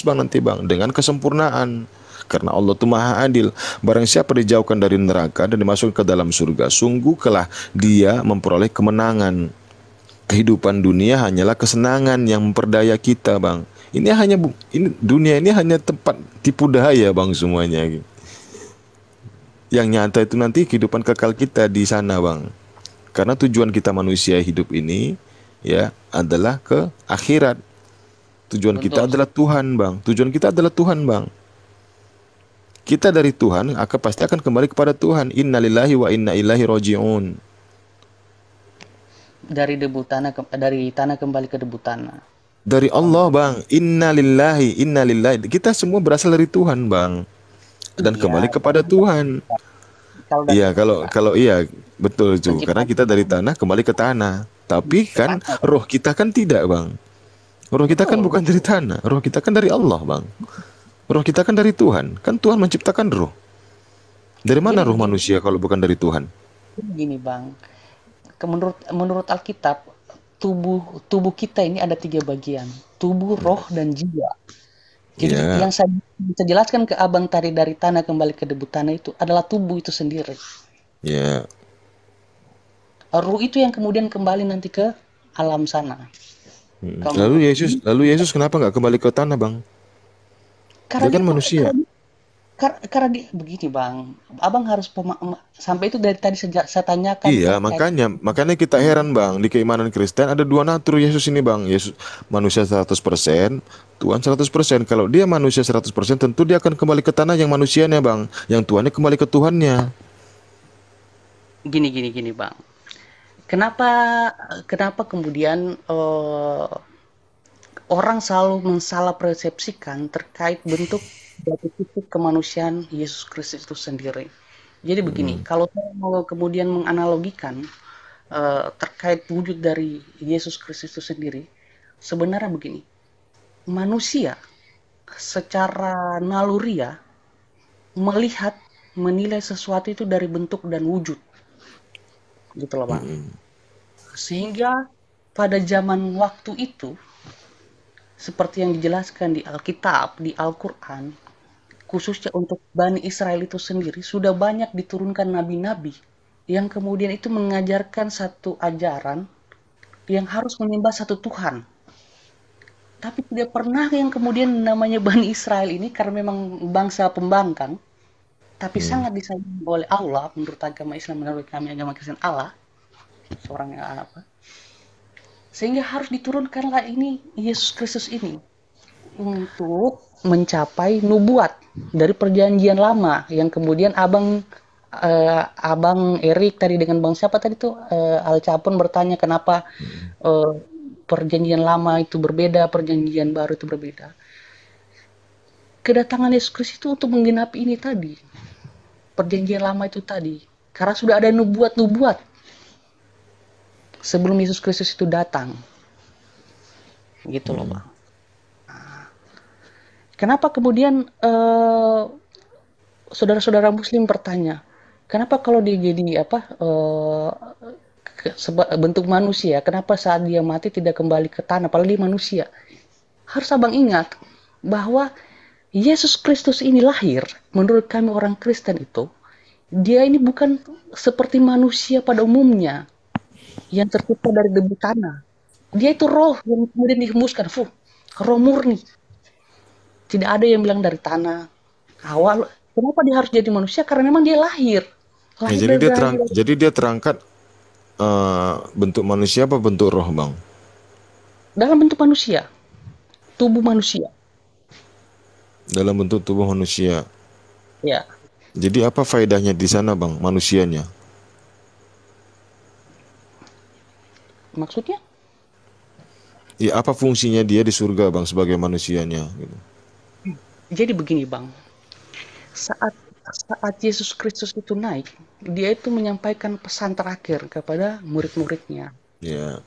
Bang nanti Bang dengan kesempurnaan. Karena Allah itu Maha Adil. Barang siapa dijauhkan dari neraka dan dimasukkan ke dalam surga, sungguh kelah dia memperoleh kemenangan. kehidupan dunia hanyalah kesenangan yang memperdaya kita, Bang. Ini dunia ini hanya tempat tipu daya, Bang, semuanya. Yang nyata itu nanti kehidupan kekal kita di sana, Bang. Karena tujuan kita manusia hidup ini ya adalah ke akhirat. Tujuan kita adalah Tuhan, Bang. Tujuan kita adalah Tuhan, Bang. Kita dari Tuhan pasti akan kembali kepada Tuhan. Innalillahi wa inna ilaihi raji'un. Dari tanah kembali ke debu tanah. Dari Allah, Bang. Innalillahi. Kita semua berasal dari Tuhan, Bang. Dan kembali kepada Tuhan. Iya, kalau iya, betul itu. Karena kita dari tanah kembali ke tanah. Tapi kan roh kita kan tidak, Bang. Roh kita kan bukan dari tanah. Roh kita kan dari Allah, Bang. Roh kita kan dari Tuhan. Kan Tuhan menciptakan roh. Dari mana roh manusia kalau bukan dari Tuhan? Gini, Bang. Menurut Alkitab, tubuh kita ini ada 3 bagian, tubuh, roh, dan jiwa. Jadi yang saya jelaskan ke abang tadi dari tanah kembali ke debu tanah itu adalah tubuh itu sendiri. Roh itu yang kemudian kembali nanti ke alam sana. Lalu Yesus kenapa nggak kembali ke tanah, Bang? Dia kan manusia. Karena begini, Bang, abang harus sampai itu dari tadi saya tanyakan. Iya, makanya kita heran, Bang. Di keimanan Kristen ada 2 natur Yesus ini, Bang. Yesus manusia 100%, Tuhan 100%. Kalau dia manusia 100%, tentu dia akan kembali ke tanah yang manusianya, Bang. Yang Tuhannya kembali ke Tuhannya. Gini, Bang. Kenapa kemudian orang selalu mensalah persepsikan terkait bentuk dari titik kemanusiaan Yesus Kristus itu sendiri. Jadi begini, kalau saya mau kemudian menganalogikan terkait wujud dari Yesus Kristus itu sendiri, sebenarnya begini, manusia secara naluriah melihat, menilai sesuatu itu dari bentuk dan wujud, gitu loh, Bang. Sehingga pada zaman waktu itu, seperti yang dijelaskan di Alkitab, di Al-Quran, khususnya untuk Bani Israel itu sendiri, sudah banyak diturunkan nabi-nabi yang kemudian itu mengajarkan satu ajaran yang harus menyembah satu Tuhan. Tapi tidak pernah yang kemudian namanya Bani Israel ini, karena memang bangsa pembangkang, tapi sangat disayang oleh Allah, menurut agama Islam, menurut kami agama Kristen, Allah, seorang yang apa, sehingga harus diturunkanlah ini Yesus Kristus ini untuk mencapai nubuat dari perjanjian lama yang kemudian abang Erik tadi dengan bang siapa tadi tuh Alcapun bertanya kenapa perjanjian lama itu berbeda, perjanjian baru itu berbeda. Kedatangan Yesus Kristus itu untuk menggenapi ini tadi, perjanjian lama itu tadi, karena sudah ada nubuat-nubuat sebelum Yesus Kristus itu datang, gitu loh, Bang. Kenapa kemudian saudara-saudara Muslim bertanya, kenapa kalau dia jadi bentuk manusia, kenapa saat dia mati tidak kembali ke tanah, apalagi manusia? Harus abang ingat bahwa Yesus Kristus ini lahir, menurut kami orang Kristen itu, dia ini bukan seperti manusia pada umumnya yang tercipta dari debu tanah. Dia itu roh yang kemudian dihembuskan, roh murni. Tidak ada yang bilang dari tanah. Awal, kenapa dia harus jadi manusia? Karena memang dia lahir. Jadi dia terangkat bentuk manusia apa bentuk roh, Bang? Dalam bentuk manusia, tubuh manusia. Dalam bentuk tubuh manusia. Ya. Jadi apa faedahnya di sana, Bang, manusianya? Maksudnya? Ya, apa fungsinya dia di surga, Bang, sebagai manusianya? Gitu. Jadi begini, Bang. Saat Yesus Kristus itu naik, dia itu menyampaikan pesan terakhir kepada murid-muridnya. Ya.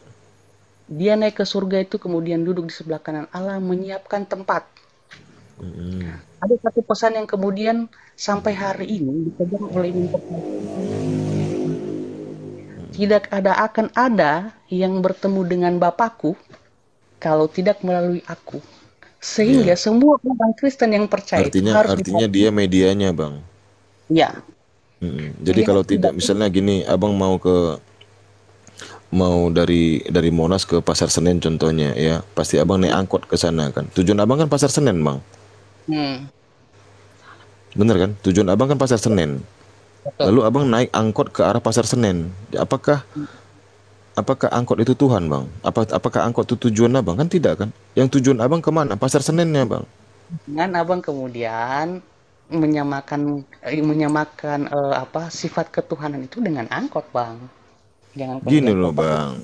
Dia naik ke surga itu, kemudian duduk di sebelah kanan Allah, menyiapkan tempat. Ada satu pesan yang kemudian sampai hari ini dipegang oleh tidak akan ada yang bertemu dengan Bapakku kalau tidak melalui aku. Sehingga semua orang Kristen yang percaya artinya dia medianya, Bang. Ya. Jadi kalau tidak, misalnya gini, abang mau ke mau dari Monas ke Pasar Senen contohnya ya, pasti abang naik angkot ke sana kan. Tujuan abang kan Pasar Senen bang. Bener kan? Tujuan abang kan Pasar Senen. Lalu abang naik angkot ke arah Pasar Senen. Apakah angkot itu Tuhan bang? Apakah angkot itu tujuan abang? Kan tidak kan? Yang tujuan abang kemana? Pasar Senennya bang. Dengan abang kemudian menyamakan sifat ketuhanan itu dengan angkot bang. Jangan gini loh bang.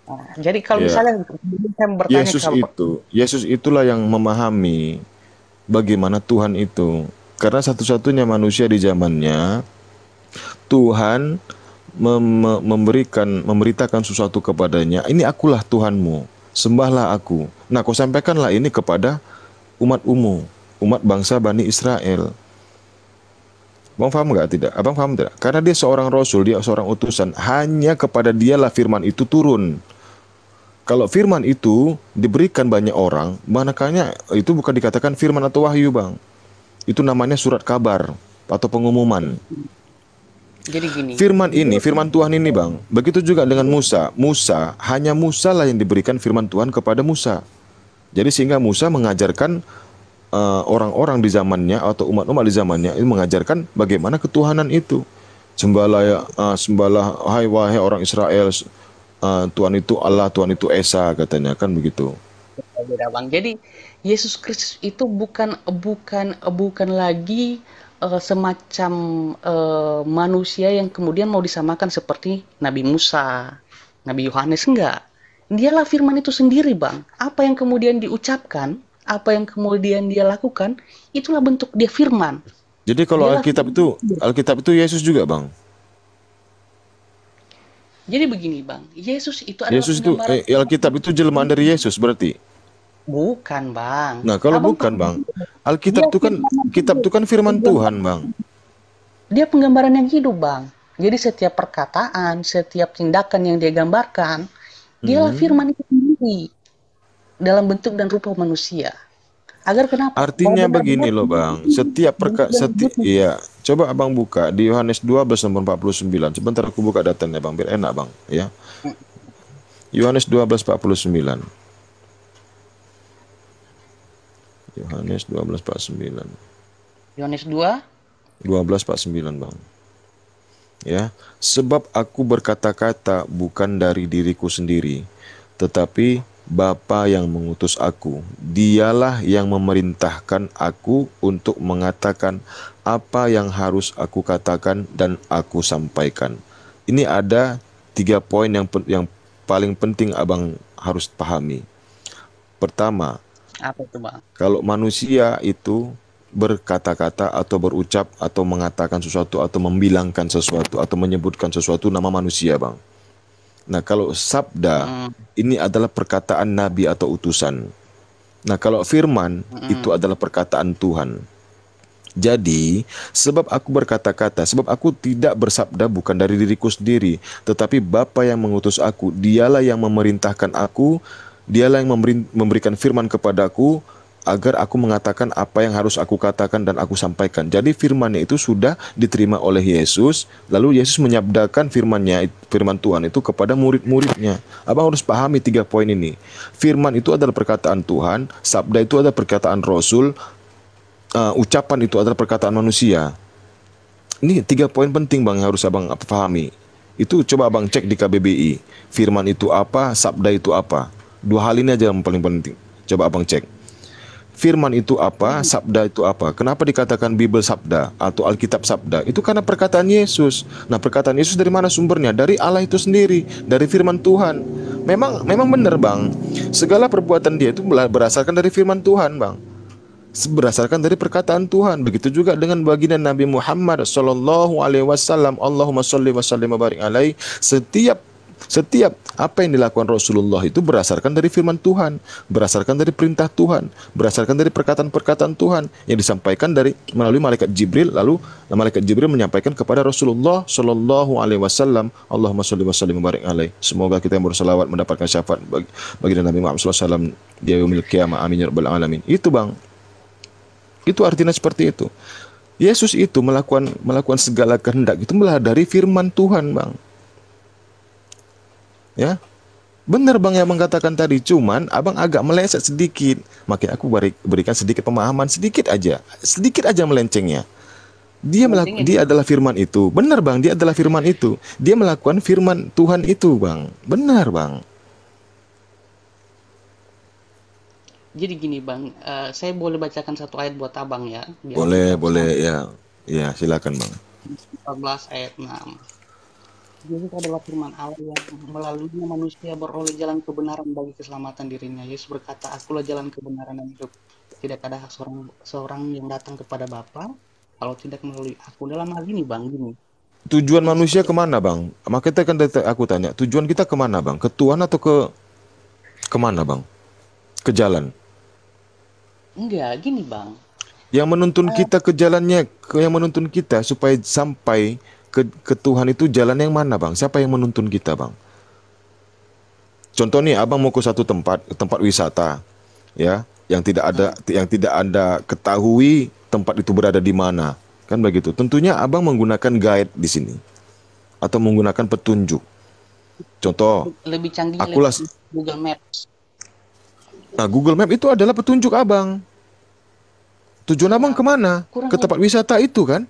Nah, jadi kalau misalnya saya bertanya Yesus itulah yang memahami bagaimana Tuhan itu. Karena satu-satunya manusia di zamannya, Tuhan memberitakan sesuatu kepadanya, ini akulah Tuhanmu, sembahlah aku. Nah, kau sampaikanlah ini kepada umat bangsa Bani Israel. Bang paham nggak? Tidak? Abang paham tidak? Karena dia seorang rasul, dia seorang utusan, hanya kepada dialah firman itu turun. Kalau firman itu diberikan banyak orang, makanya itu bukan dikatakan firman atau wahyu bang. Itu namanya surat kabar atau pengumuman. Jadi gini. Firman Tuhan ini bang. Begitu juga dengan Musa. Hanya Musa lah yang diberikan firman Tuhan kepada Musa. Jadi sehingga Musa mengajarkan orang-orang di zamannya atau umat-umat di zamannya itu mengajarkan bagaimana ketuhanan itu. Sembahlah wahai orang Israel, Tuhan itu Allah, Tuhan itu Esa, katanya kan begitu. Beda bang. Jadi Yesus Kristus itu bukan lagi semacam manusia yang kemudian mau disamakan seperti Nabi Musa, Nabi Yohanes, enggak. Dialah firman itu sendiri bang. Apa yang kemudian diucapkan, apa yang kemudian dia lakukan, itulah bentuk dia firman. Jadi kalau Alkitab itu Yesus juga bang. Jadi begini bang, Yesus itu Alkitab itu jelmaan dari Yesus berarti. Bukan bang. Nah kalau bukan bang, Alkitab itu kan kitab itu kan firman Tuhan bang. Dia penggambaran yang hidup bang. Jadi setiap perkataan, setiap tindakan yang dia gambarkan, dialah firman itu sendiri dalam bentuk dan rupa manusia. Agar kenapa? Artinya begini loh bang, iya. Coba abang buka di Yohanes 12 nomor 49. Sebentar aku buka datanya bang, biar enak bang, ya. Yohanes 12:49. Yohanes 12:49. Yohanes 12:49 bang. Ya, sebab aku berkata-kata bukan dari diriku sendiri, tetapi Bapa yang mengutus aku, dialah yang memerintahkan aku untuk mengatakan apa yang harus aku katakan dan aku sampaikan. Ini ada 3 poin yang paling penting abang harus pahami. Pertama, apa itu bang? Kalau manusia itu berkata-kata atau berucap atau mengatakan sesuatu atau membilangkan sesuatu atau menyebutkan sesuatu, nama manusia bang. Nah kalau sabda ini adalah perkataan nabi atau utusan. Nah kalau firman itu adalah perkataan Tuhan. Jadi sebab aku berkata-kata, sebab aku tidak bersabda bukan dari diriku sendiri, tetapi Bapa yang mengutus aku, dialah yang memerintahkan aku, dialah yang memberikan firman kepadaku, agar aku mengatakan apa yang harus aku katakan dan aku sampaikan. Jadi firman-Nya itu sudah diterima oleh Yesus, lalu Yesus menyabdakan firman-Nya, firman Tuhan itu kepada murid-muridnya. Abang harus pahami 3 poin ini. Firman itu adalah perkataan Tuhan, sabda itu adalah perkataan Rasul, ucapan itu adalah perkataan manusia. Ini 3 poin penting bang yang harus abang pahami. Itu coba abang cek di KBBI. Firman itu apa, sabda itu apa. 2 hal ini aja yang paling penting. Coba abang cek. Firman itu apa, sabda itu apa. Kenapa dikatakan Bible sabda atau Alkitab sabda? Itu karena perkataan Yesus. Nah perkataan Yesus dari mana sumbernya? Dari Allah itu sendiri, dari firman Tuhan. Memang benar bang, segala perbuatan dia itu berdasarkan dari firman Tuhan bang, berdasarkan dari perkataan Tuhan. Begitu juga dengan baginda Nabi Muhammad sallallahu alaihi wasallam. Allahumma shalli wa sallim wa barik alaihi. Setiap apa yang dilakukan Rasulullah itu berdasarkan dari firman Tuhan, berdasarkan dari perintah Tuhan, berdasarkan dari perkataan-perkataan Tuhan yang disampaikan melalui malaikat Jibril. Lalu malaikat Jibril menyampaikan kepada Rasulullah sallallahu alaihi wasallam, Allahumma shalli wa sallim wa barik alaihi. Semoga kita yang berselawat mendapatkan syafaat bagi Nabi Muhammad sallallahu alaihi wasallam di yaumil qiyamah. Amin ya rabbal alamin. Itu bang. Itu artinya seperti itu. Yesus itu melakukan segala kehendak itu dari firman Tuhan bang. Ya, benar Bang yang mengatakan tadi, cuman Abang agak meleset sedikit. Makanya aku berikan sedikit pemahaman, sedikit aja melencengnya. Dia adalah firman itu. Benar Bang, dia adalah firman itu. Dia melakukan firman Tuhan itu, Bang. Benar Bang. Jadi gini Bang, saya boleh bacakan satu ayat buat Abang ya. Boleh ya. Ya, silakan Bang. 14 ayat 6. Yesus adalah firman Allah yang melaluinya manusia beroleh jalan kebenaran bagi keselamatan dirinya. Yesus berkata, akulah jalan kebenaran dan hidup. Tidak ada seorang yang datang kepada Bapa kalau tidak melalui aku. Dalam hal ini Bang, gini. Tujuan manusia kemana Bang? Makanya kan aku tanya, tujuan kita kemana Bang? Ke Tuhan atau kemana Bang? Ke jalan? Enggak, gini Bang. Yang menuntun kita ke jalannya, yang menuntun kita supaya sampai ke Tuhan itu jalan yang mana Bang? Siapa yang menuntun kita Bang? Contoh nih, Abang mau ke satu tempat wisata, ya, yang tidak Anda ketahui tempat itu berada di mana, kan begitu. Tentunya Abang menggunakan guide di sini atau menggunakan petunjuk. Contoh, lebih canggih Google Maps. Nah, Google Map itu adalah petunjuk Abang. Tujuan Abang kemana? Ke tempat wisata itu kan?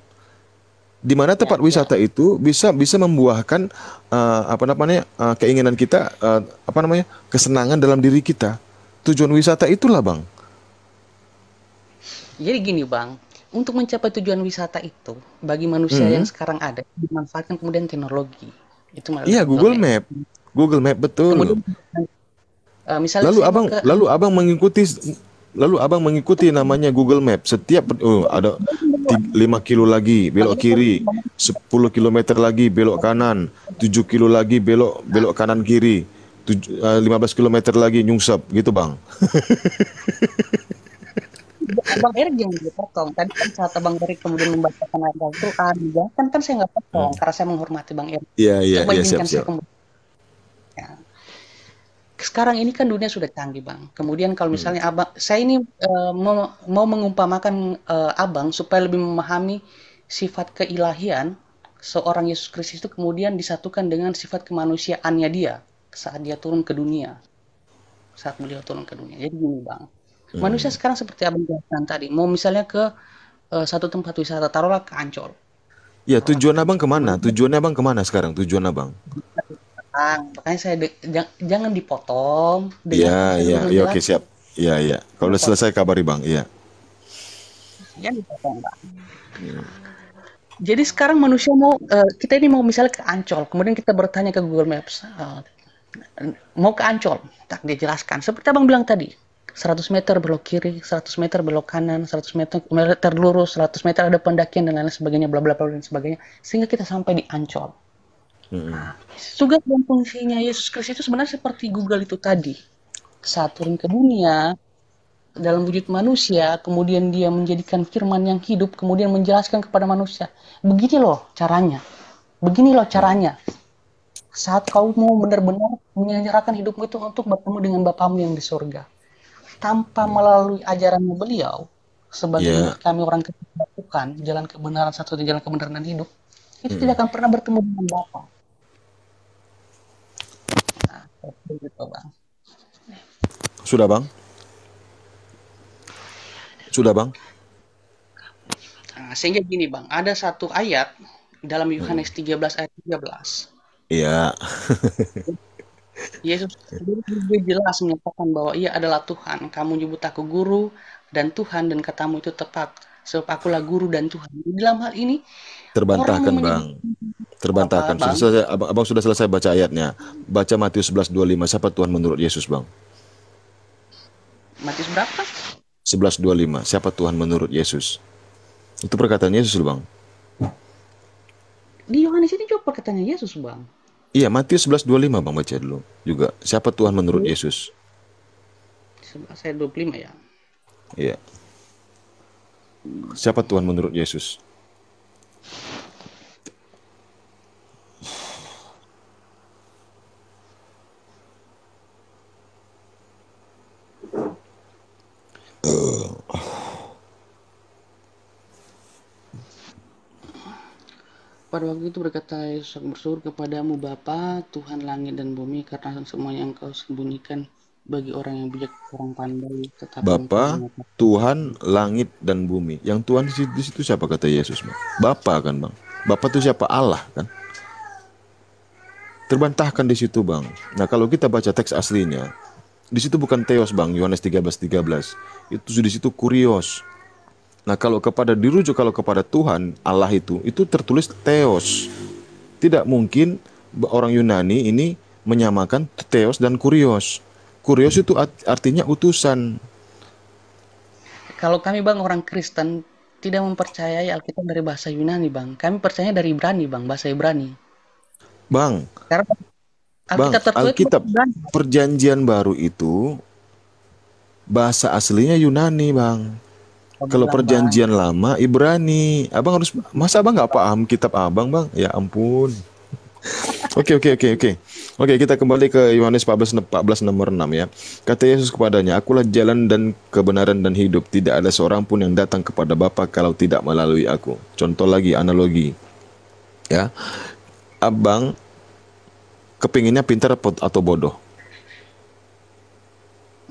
Di mana tempat wisata itu bisa membuahkan keinginan kita, kesenangan dalam diri kita. Tujuan wisata itulah Bang. Jadi gini Bang, untuk mencapai tujuan wisata itu bagi manusia yang sekarang ada dimanfaatkan kemudian teknologi. Itu iya, Google Map. Google Map betul. Kemudian, misalnya lalu abang mengikuti namanya Google Map. Setiap ada 5 kilo lagi belok kiri, 10 kilometer lagi belok kanan, 7 kilo lagi belok kanan kiri, 15 kilometer lagi nyungsep gitu Bang. Bang Erik jangan dipotong. Tadi kan saat Bang Erik kemudian membacakan ayat Al-Quran, kan saya nggak potong karena saya menghormati Bang Erik. Iya, siap. Ya. Sekarang ini kan dunia sudah canggih Bang. Kemudian kalau misalnya Abang, saya ini mau mengumpamakan Abang supaya lebih memahami sifat keilahian seorang Yesus Kristus itu kemudian disatukan dengan sifat kemanusiaannya dia saat dia turun ke dunia. Saat beliau turun ke dunia. Jadi gini Bang. Manusia sekarang seperti Abang jelaskan tadi, mau misalnya ke satu tempat wisata, taruhlah ke Ancol. Ya, tujuan Abang kemana? Tujuannya Abang kemana sekarang? Tujuan Abang? Makanya saya jangan dipotong. Iya, oke siap. Iya. Kalau udah selesai kabari Bang, iya. Jangan dipotong Bang. Jadi sekarang manusia kita ini mau misalnya ke Ancol, kemudian kita bertanya ke Google Maps, mau ke Ancol, tak dijelaskan. Seperti Abang bilang tadi, 100 meter belok kiri, 100 meter belok kanan, 100 meter lurus, 100 meter ada pendakian dan lain sebagainya, bla bla bla dan sebagainya, sehingga kita sampai di Ancol. Nah, tugas dan fungsinya Yesus Kristus itu sebenarnya seperti Google itu tadi. Saat turun ke dunia dalam wujud manusia, kemudian dia menjadikan firman yang hidup, kemudian menjelaskan kepada manusia, begini loh caranya. Saat kau mau benar-benar menyerahkan hidupmu itu untuk bertemu dengan Bapamu yang di surga. Tanpa melalui ajarannya beliau, sebagai kami orang lakukan jalan kebenaran satu-satunya jalan kebenaran dan hidup, itu tidak akan pernah bertemu dengan Bapa. Nah, begitu Bang. Sudah Bang? Nah, sehingga gini Bang, ada satu ayat dalam Yohanes 13 ayat 13. Iya. Yesus jelas menyatakan bahwa ia adalah Tuhan. Kamu nyebut aku guru dan Tuhan, dan katamu itu tepat. Sebab akulah guru dan Tuhan. Dalam hal ini terbantahkan Bang. Terbantahkan. Abang sudah selesai baca ayatnya. Baca Matius 11:25. Siapa Tuhan menurut Yesus Bang? Matius berapa? 11:25. Siapa Tuhan menurut Yesus? Itu perkataan Yesus Bang. Di Yohanes ini juga perkataannya Yesus Bang. Iya, Matius 11:25 Bang, baca dulu juga. Siapa Tuhan menurut Yesus? 11 ayat 25 ya. Iya. Siapa Tuhan menurut Yesus? Pada waktu itu berkata Yesus, aku bersyukur kepadamu Bapa, Tuhan langit dan bumi, karena semuanya engkau sembunyikan bagi orang yang bijak, orang pandai, tetapi Bapa, Tuhan langit dan bumi. Yang Tuhan di situ siapa kata Yesus, Bang? Bapa kan, Bang? Bapa itu siapa? Allah kan? Terbantahkan di situ, Bang. Nah, kalau kita baca teks aslinya, di situ bukan theos, Bang. Yohanes 13:13. Itu di situ kurios. Nah, kalau kepada Tuhan Allah itu tertulis theos. Tidak mungkin orang Yunani ini menyamakan theos dan kurios. Kurios itu artinya utusan. Kalau kami Bang orang Kristen tidak mempercayai Alkitab dari bahasa Yunani, Bang. Kami percaya dari Ibrani, Bang, bahasa Ibrani. Bang, Karena Alkitab Perjanjian Baru itu bahasa aslinya Yunani, Bang. Kalau Perjanjian Lama Ibrani. Abang harus, masa abang nggak paham kitab abang, Bang? Ya ampun. Oke, kita kembali ke Yohanes 14 nomor 6 ya. Kata Yesus kepadanya, akulah jalan dan kebenaran dan hidup. Tidak ada seorang pun yang datang kepada Bapa kalau tidak melalui aku. Contoh lagi, analogi. Ya. Abang kepinginnya pintar atau bodoh?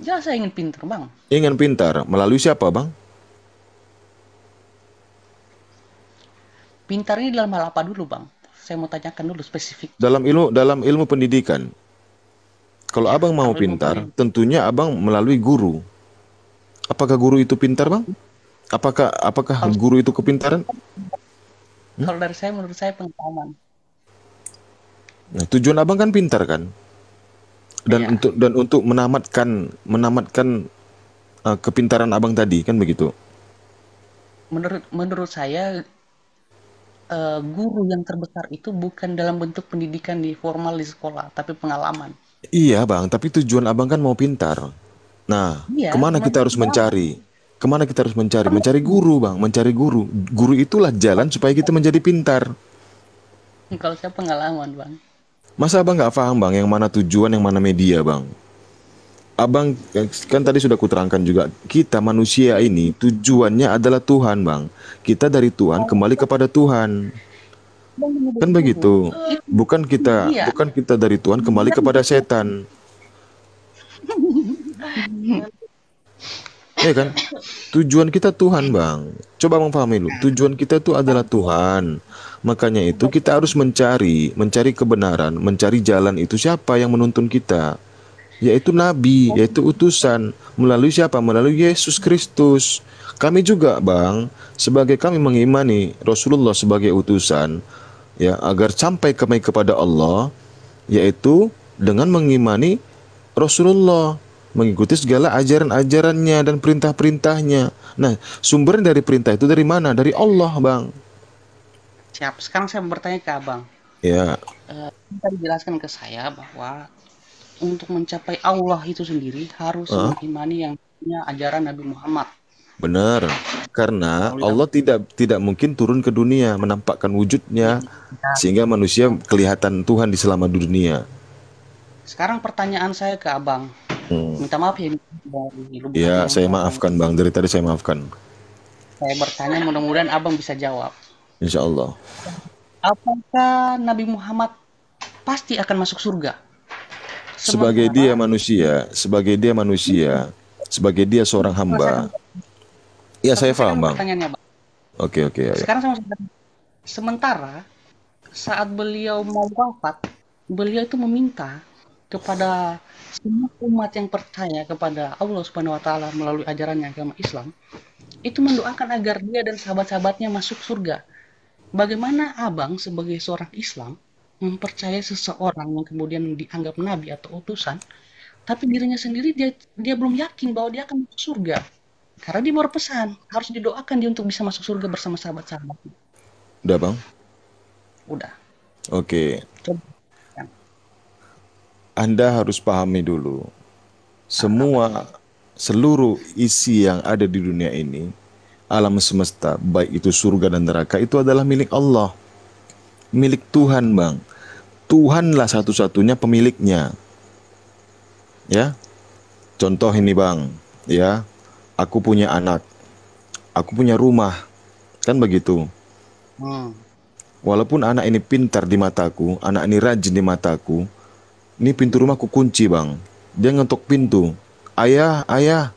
Ya, saya ingin pintar, Bang. Ingin pintar. Melalui siapa, Bang? Pintar ini dalam hal apa dulu, Bang? Saya mau tanyakan dulu spesifik. Dalam ilmu pendidikan. Kalau abang mau pintar, tentunya abang melalui guru. Apakah guru itu pintar, Bang? Apakah guru itu kepintaran? Kalau dari saya, menurut saya pengetahuan. Nah, tujuan abang kan pintar kan? Dan untuk menamatkan kepintaran abang tadi kan begitu. Menurut saya guru yang terbesar itu bukan dalam bentuk pendidikan di formal di sekolah, tapi pengalaman. Iya, Bang, tapi tujuan abang kan mau pintar. Nah, kemana kita harus mencari? Mencari guru, Bang, mencari guru. Guru itulah jalan supaya kita menjadi pintar. Kalau saya pengalaman, Bang. Masa abang nggak paham, Bang, yang mana tujuan, yang mana media, Bang? Abang kan tadi sudah kuterangkan juga, kita manusia ini tujuannya adalah Tuhan, Bang. Kita dari Tuhan kembali kepada Tuhan. Kan begitu. Bukan kita dari Tuhan kembali kepada setan. Ya kan? Tujuan kita Tuhan, Bang. Coba memahami dulu. Tujuan kita itu adalah Tuhan. Makanya itu kita harus mencari kebenaran, mencari jalan itu siapa yang menuntun kita. Yaitu nabi, yaitu utusan. Melalui siapa? Melalui Yesus Kristus. Kami juga, Bang, sebagai kami mengimani Rasulullah sebagai utusan, ya, agar sampai kami kepada Allah, yaitu dengan mengimani Rasulullah, mengikuti segala ajaran-ajarannya dan perintah-perintahnya. Nah, sumber dari perintah itu dari mana? Dari Allah, Bang. Siap. Sekarang saya bertanya ke Abang. Ya. Tadi dijelaskan ke saya bahwa untuk mencapai Allah itu sendiri harus mengimani yang punya ajaran Nabi Muhammad. Benar, karena Allah tidak mungkin turun ke dunia menampakkan wujudnya sehingga manusia kelihatan Tuhan di selama dunia. Sekarang pertanyaan saya ke Abang. Minta maaf ya. Ya, saya maafkan, Bang. Dari tadi saya maafkan. Saya bertanya, mudah-mudahan Abang bisa jawab. Insya Allah. Apakah Nabi Muhammad pasti akan masuk surga? Sebagai dia manusia, sebagai dia seorang hamba. Ya, saya paham, Bang. Oke. Sekarang saya sementara saat beliau mau wafat, beliau itu meminta kepada semua umat yang percaya kepada Allah Subhanahu wa taala melalui ajarannya agama Islam, itu mendoakan agar dia dan sahabat-sahabatnya masuk surga. Bagaimana Abang sebagai seorang Islam mempercayai seseorang yang kemudian dianggap nabi atau utusan, tapi dirinya sendiri dia belum yakin bahwa dia akan masuk surga? Karena dia berpesan harus didoakan dia untuk bisa masuk surga bersama sahabat-sahabatnya. Udah, Bang? Udah. Oke. Anda harus pahami dulu, seluruh isi yang ada di dunia ini, alam semesta, baik itu surga dan neraka, itu adalah milik Allah, milik Tuhan, Bang. Tuhanlah satu-satunya pemiliknya. Ya, contoh ini, Bang. Ya, aku punya anak, aku punya rumah, kan begitu. Walaupun anak ini pintar di mataku, anak ini rajin di mataku, ini pintu rumahku kunci, Bang. Dia ngetok pintu. Ayah, ayah.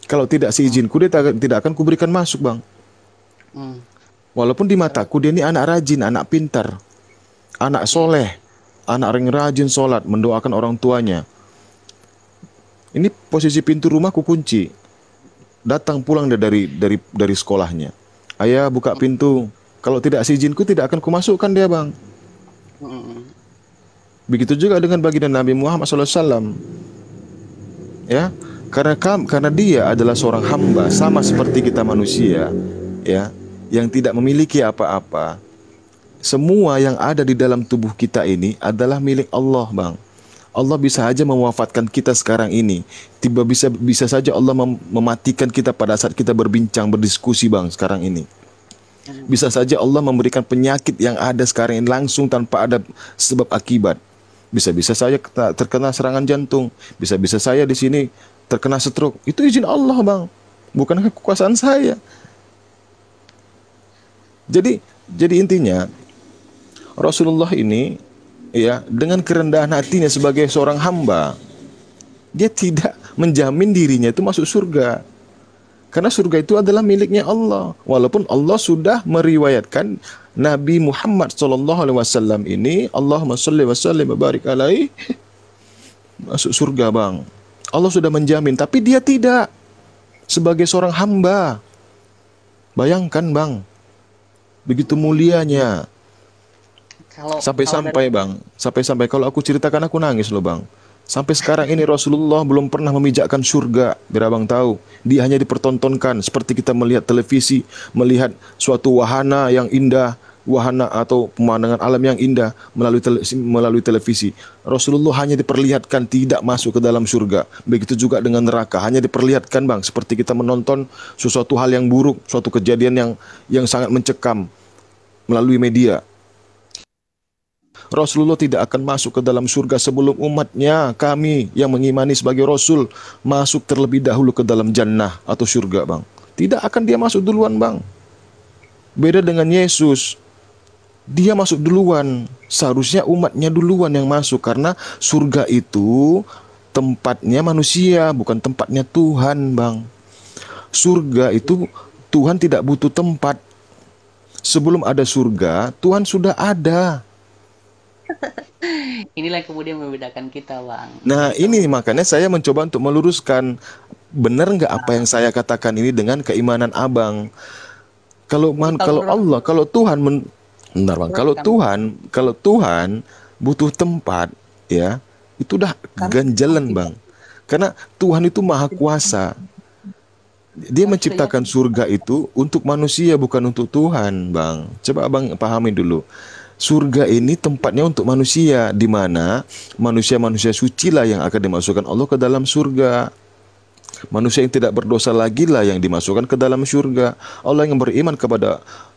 Kalau tidak seizinku, dia tidak akan kuberikan masuk, Bang. Walaupun di mataku, dia ini anak rajin, anak pintar, anak soleh, anak yang rajin sholat, mendoakan orang tuanya. Ini posisi pintu rumahku kunci. Datang pulang dia dari sekolahnya. Ayah, buka pintu. Kalau tidak seizinku, tidak akan kumasukkan dia, Bang. Begitu juga dengan baginda Nabi Muhammad SAW. Ya, karena dia adalah seorang hamba, sama seperti kita manusia, ya, yang tidak memiliki apa-apa. Semua yang ada di dalam tubuh kita ini adalah milik Allah, Bang. Allah bisa saja mewafatkan kita sekarang ini. Bisa saja Allah mematikan kita pada saat kita berbincang, berdiskusi, Bang, sekarang ini. Bisa saja Allah memberikan penyakit yang ada sekarang ini langsung tanpa ada sebab akibat. Bisa-bisa saya terkena serangan jantung. Bisa-bisa saya di sini terkena stroke. Itu izin Allah, Bang. Bukan kekuasaan saya. Jadi intinya Rasulullah ini, ya, dengan kerendahan hatinya sebagai seorang hamba, dia tidak menjamin dirinya itu masuk surga. Karena surga itu adalah miliknya Allah. Walaupun Allah sudah meriwayatkan Nabi Muhammad SAW ini, Allahumma sholli wa sallim wa barik alaihi, masuk surga, Bang. Allah sudah menjamin, tapi dia tidak. Sebagai seorang hamba. Bayangkan, Bang. Begitu mulianya. Sampai-sampai, Bang. Sampai-sampai kalau aku ceritakan aku nangis loh, Bang. Sampai sekarang ini Rasulullah belum pernah memijakkan surga, biar Abang tahu. Dia hanya dipertontonkan seperti kita melihat televisi, melihat suatu wahana yang indah, wahana atau pemandangan alam yang indah melalui televisi. Rasulullah hanya diperlihatkan, tidak masuk ke dalam surga. Begitu juga dengan neraka, hanya diperlihatkan, Bang, seperti kita menonton sesuatu hal yang buruk, suatu kejadian yang sangat mencekam melalui media. Rasulullah tidak akan masuk ke dalam surga sebelum umatnya, kami yang mengimani sebagai Rasul, masuk terlebih dahulu ke dalam jannah atau surga, Bang. Tidak akan dia masuk duluan, Bang. Beda dengan Yesus. Dia masuk duluan. Seharusnya umatnya duluan yang masuk, karena surga itu tempatnya manusia, bukan tempatnya Tuhan, Bang. Surga itu Tuhan tidak butuh tempat. Sebelum ada surga, Tuhan sudah ada. Inilah yang kemudian membedakan kita, Bang. Nah, ini makanya saya mencoba untuk meluruskan, benar nggak apa yang saya katakan ini dengan keimanan Abang. Kalau Allah, kalau Tuhan, bentar, Bang, kalau Tuhan butuh tempat, ya, itu udah ganjalan, Bang. Karena Tuhan itu maha kuasa. Dia menciptakan surga itu untuk manusia, bukan untuk Tuhan, Bang. Coba Abang pahami dulu. Surga ini tempatnya untuk manusia, di mana manusia-manusia suci lah yang akan dimasukkan Allah ke dalam surga. Manusia yang tidak berdosa lagi lah yang dimasukkan ke dalam surga.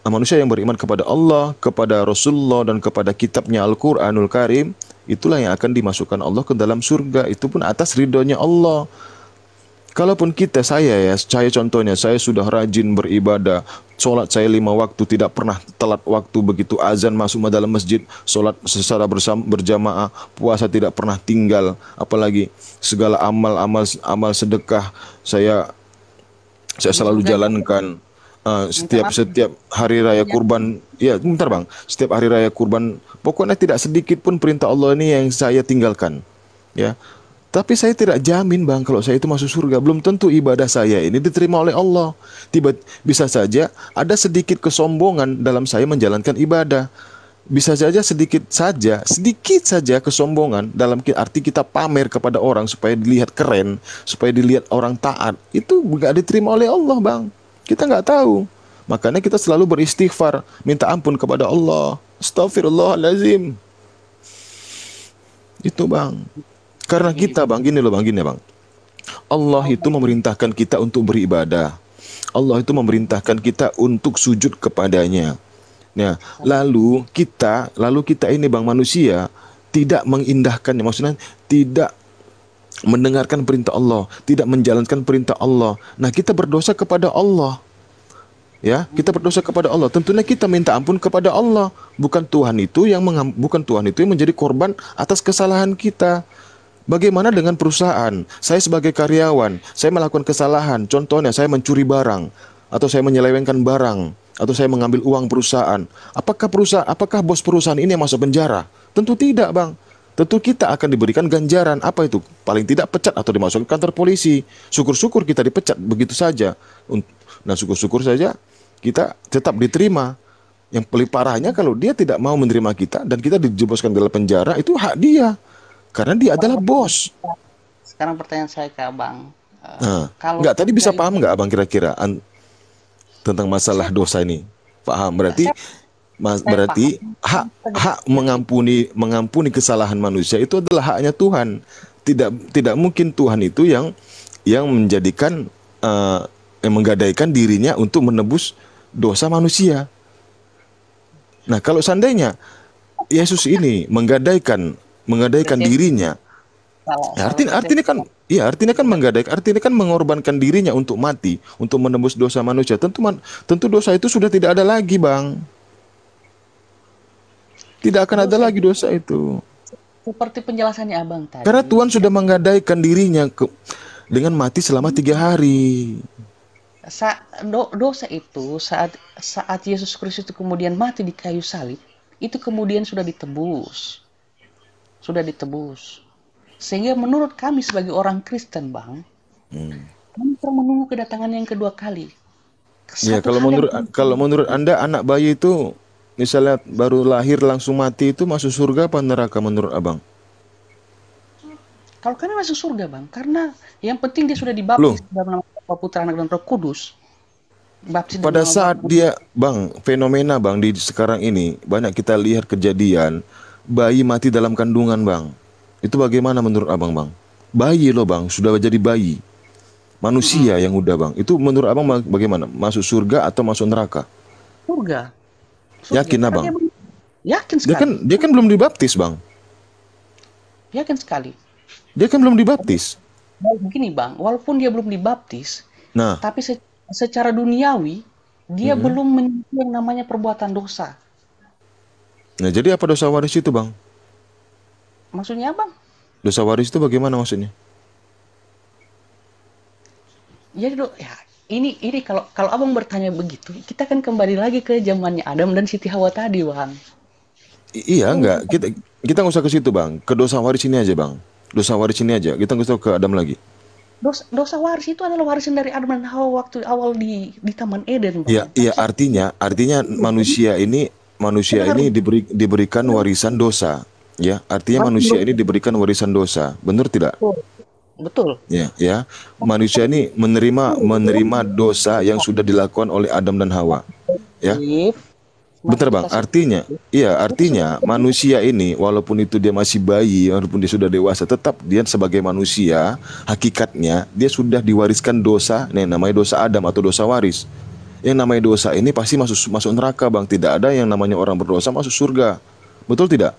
Manusia yang beriman kepada Allah, kepada Rasulullah, dan kepada kitabnya Al-Quranul Karim, itulah yang akan dimasukkan Allah ke dalam surga. Itu pun atas ridhonya Allah. Kalaupun saya contohnya, saya sudah rajin beribadah, sholat saya 5 waktu, tidak pernah telat waktu, begitu azan masuk dalam masjid, sholat secara berjamaah, puasa tidak pernah tinggal, apalagi segala amal sedekah saya selalu jalankan. Setiap hari raya kurban, ya bentar, Bang, setiap hari raya kurban, pokoknya tidak sedikit pun perintah Allah ini yang saya tinggalkan, ya. Tapi saya tidak jamin, Bang, kalau saya itu masuk surga. Belum tentu ibadah saya ini diterima oleh Allah. Bisa saja ada sedikit kesombongan dalam saya menjalankan ibadah. Bisa saja sedikit saja kesombongan dalam arti kita pamer kepada orang supaya dilihat keren, supaya dilihat orang taat. Itu nggak diterima oleh Allah, Bang. Kita nggak tahu. Makanya kita selalu beristighfar, minta ampun kepada Allah. Astaghfirullahalazim. Itu, Bang. Karena kita, Bang, gini, Bang. Allah itu memerintahkan kita untuk beribadah. Allah itu memerintahkan kita untuk sujud kepadanya. Nah, lalu kita ini, Bang, manusia tidak mengindahkannya, maksudnya tidak mendengarkan perintah Allah, tidak menjalankan perintah Allah. Nah, kita berdosa kepada Allah. Ya, kita berdosa kepada Allah. Tentunya kita minta ampun kepada Allah, bukan Tuhan itu yang menjadi korban atas kesalahan kita. Bagaimana dengan perusahaan? Saya sebagai karyawan, saya melakukan kesalahan. Contohnya saya mencuri barang, atau saya menyelewengkan barang, atau saya mengambil uang perusahaan. Apakah bos perusahaan ini yang masuk penjara? Tentu tidak, Bang. Tentu kita akan diberikan ganjaran. Apa itu? Paling tidak pecat atau dimasukkan ke kantor polisi. Syukur-syukur kita dipecat begitu saja. Nah, syukur-syukur saja kita tetap diterima. Yang paling parahnya kalau dia tidak mau menerima kita dan kita dijebloskan dalam penjara, itu hak dia. Karena dia adalah bos. Sekarang pertanyaan saya ke Abang. Enggak, tadi bisa paham nggak Abang kira-kira tentang masalah dosa ini? Paham? Berarti hak mengampuni kesalahan manusia itu adalah haknya Tuhan. Tidak mungkin Tuhan itu yang menjadikan yang menggadaikan dirinya untuk menebus dosa manusia. Nah, kalau seandainya Yesus ini menggadaikan dirinya, artinya kan mengorbankan dirinya untuk mati, untuk menebus dosa manusia. Tentu dosa itu sudah tidak ada lagi, Bang. Tidak akan ada lagi dosa itu. Seperti penjelasannya Abang tadi. Karena Tuhan sudah menggadaikan dirinya dengan mati selama 3 hari. Dosa itu saat Yesus Kristus itu kemudian mati di kayu salib, itu kemudian sudah ditebus. Sehingga menurut kami sebagai orang Kristen, Bang, kami perlu menunggu kedatangan yang kedua kali. Ya, kalau menurut Anda anak bayi itu misalnya baru lahir langsung mati itu masuk surga apa neraka menurut Abang? Kalau kami masuk surga, Bang, karena yang penting dia sudah dibaptis dalam nama Bapa, Putra, Anak, dan Roh Kudus. Pada saat dia, Bang, fenomena, Bang, di sekarang ini banyak kita lihat kejadian bayi mati dalam kandungan, Bang. Itu bagaimana menurut Abang, Bang? Bayi loh, Bang, sudah jadi bayi. Manusia yang udah, Bang. Itu menurut Abang bagaimana? Masuk surga atau masuk neraka? Surga. Yakin, Abang? Yakin sekali. Dia kan belum dibaptis, Bang. Yakin sekali. Dia kan belum dibaptis. Begini, Bang, walaupun dia belum dibaptis, tapi secara duniawi dia belum menyentuh yang namanya perbuatan dosa. Nah, jadi apa dosa waris itu, Bang? Maksudnya, Bang? Dosa waris itu bagaimana maksudnya? Jadi ini kalau Abang bertanya begitu, kita kan kembali lagi ke zamannya Adam dan Siti Hawa tadi, Bang. Iya, enggak. Kita nggak usah ke situ, Bang. Ke dosa waris ini aja, Bang. Dosa waris ini aja. Kita nggak usah ke Adam lagi. Dosa waris itu adalah warisan dari Adam dan Hawa waktu awal di Taman Eden, Bang. Iya, artinya manusia ini diberikan warisan dosa. Ya, artinya manusia ini diberikan warisan dosa. Benar tidak? Betul. Ya. Manusia ini menerima dosa yang sudah dilakukan oleh Adam dan Hawa. Ya. Bentar, Bang, artinya manusia ini walaupun itu dia masih bayi, walaupun dia sudah dewasa, tetap dia sebagai manusia, hakikatnya dia sudah diwariskan dosa, namanya dosa Adam atau dosa waris. Yang namanya dosa ini pasti masuk neraka, Bang. Tidak ada yang namanya orang berdosa masuk surga. Betul tidak?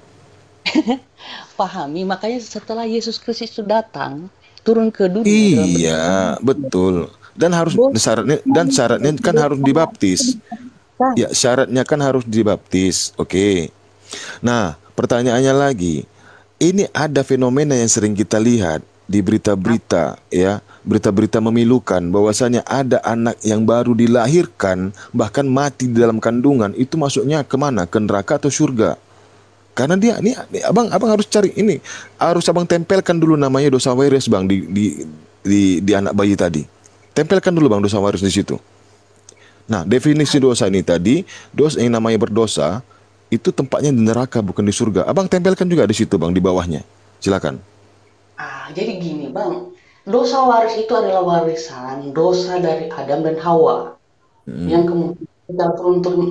Pahami, makanya setelah Yesus Kristus itu datang, turun ke dunia. Iya, betul. Dan syaratnya kan harus dibaptis. Ya, syaratnya kan harus dibaptis. Oke. Nah, pertanyaannya lagi. Ini ada fenomena yang sering kita lihat di berita-berita, ya. Berita-berita memilukan bahwasanya ada anak yang baru dilahirkan bahkan mati di dalam kandungan, itu masuknya kemana? Ke neraka atau surga? Karena ini abang harus cari ini. Harus abang tempelkan dulu namanya dosa waris, Bang, di anak bayi tadi. Tempelkan dulu, Bang, dosa waris di situ. Nah, definisi dosa ini tadi, dosa yang namanya berdosa itu tempatnya di neraka bukan di surga. Abang tempelkan juga di situ, Bang, di bawahnya. Silakan. Jadi gini, Bang. Dosa waris itu adalah warisan dosa dari Adam dan Hawa. Yang kemudian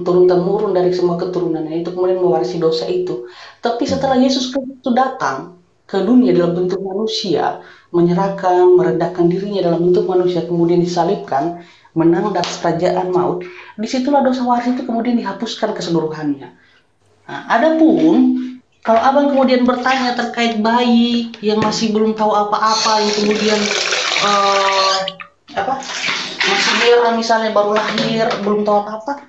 turun-temurun dari semua keturunannya itu kemudian mewarisi dosa itu. Tapi setelah Yesus Kristus datang ke dunia dalam bentuk manusia, menyerahkan, merendahkan dirinya dalam bentuk manusia, kemudian disalibkan, menang atas kerajaan maut, disitulah dosa waris itu kemudian dihapuskan keseluruhannya. Nah, adapun kalau abang kemudian bertanya terkait bayi yang masih belum tahu apa-apa, yang kemudian masih orang misalnya baru lahir, belum tahu apa-apa,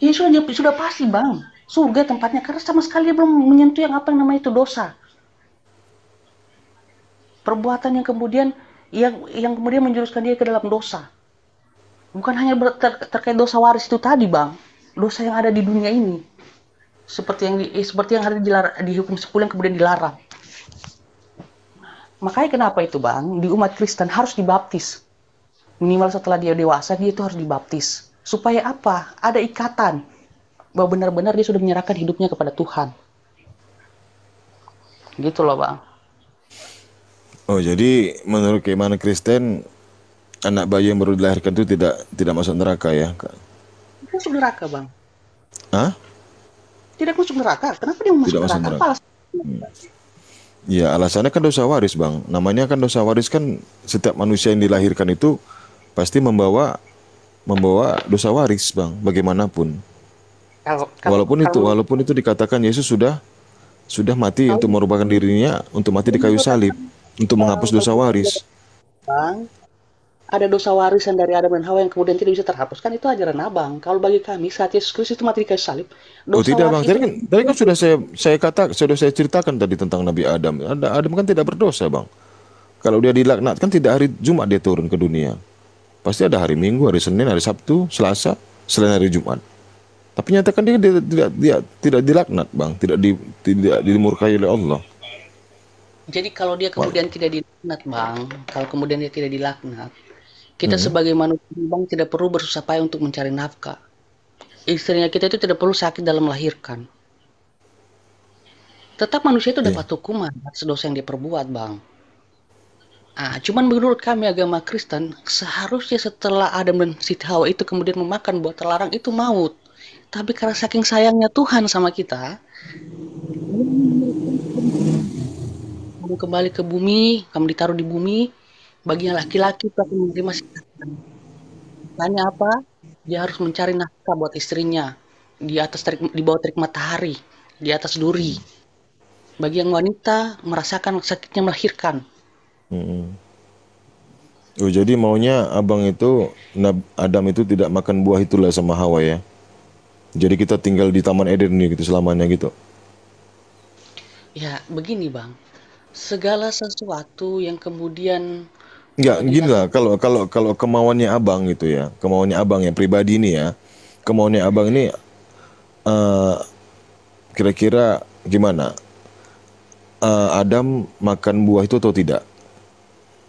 ya sudah pasti bang, surga tempatnya, karena sama sekali dia belum menyentuh yang apa yang namanya itu dosa. Perbuatan yang kemudian kemudian menjuruskan dia ke dalam dosa. Bukan hanya terkait dosa waris itu tadi bang, dosa yang ada di dunia ini, seperti yang ada di hukum 10 yang kemudian dilarang. Makanya kenapa itu bang, di umat Kristen harus dibaptis. Minimal setelah dia dewasa, dia itu harus dibaptis. Supaya apa? Ada ikatan. Bahwa benar-benar dia sudah menyerahkan hidupnya kepada Tuhan. Gitu loh bang. Oh, jadi menurut keimanan Kristen, anak bayi yang baru dilahirkan itu tidak masuk neraka ya? Tidak masuk neraka bang. Hah? Tidak masuk neraka. Kenapa dia masuk neraka? Ya, alasannya kan dosa waris bang. Namanya kan dosa waris kan, setiap manusia yang dilahirkan itu pasti membawa dosa waris bang, bagaimanapun. Walaupun itu dikatakan Yesus sudah mati untuk merupakan dirinya untuk mati di kayu salib untuk menghapus dosa waris. Bang, ada dosa warisan dari Adam dan Hawa yang kemudian tidak bisa terhapus, kan itu ajaran abang. Kalau bagi kami saat Yesus Kristus itu mati di kayu salib, oh tidak bang, tadi kan sudah saya ceritakan tadi tentang Nabi Adam. Adam kan tidak berdosa bang. Kalau dia dilaknat kan tidak hari Jumat dia turun ke dunia. Pasti ada hari Minggu, hari Senin, hari Sabtu, Selasa, selain hari Jumat. Tapi nyatakan dia tidak dilaknat bang, tidak dimurkai oleh Allah. Jadi kalau dia kemudian tidak dilaknat bang, kalau kemudian dia tidak dilaknat, kita sebagai manusia bang tidak perlu bersusah payah untuk mencari nafkah. Istrinya kita itu tidak perlu sakit dalam melahirkan. Tetap manusia itu dapat hukuman atas dosa yang dia perbuat bang. Cuman menurut kami agama Kristen, seharusnya setelah Adam dan Siti Hawa itu kemudian memakan buah terlarang itu maut. Tapi karena saking sayangnya Tuhan sama kita, kamu kembali ke bumi, kamu ditaruh di bumi, bagi yang laki-laki itu akan menerima sikatan. Tanya apa? Dia harus mencari nafkah buat istrinya di bawah terik matahari, di atas duri. Bagi yang wanita merasakan sakitnya melahirkan. Oh, jadi maunya abang itu Adam itu tidak makan buah itulah sama Hawa ya. Jadi kita tinggal di Taman Eden nih gitu selamanya gitu. Ya begini bang, segala sesuatu yang kemudian gini lah, kalau kemauannya abang gitu ya, kemauannya abang yang pribadi nih ya, kemauannya abang ini kira-kira gimana? Adam makan buah itu atau tidak?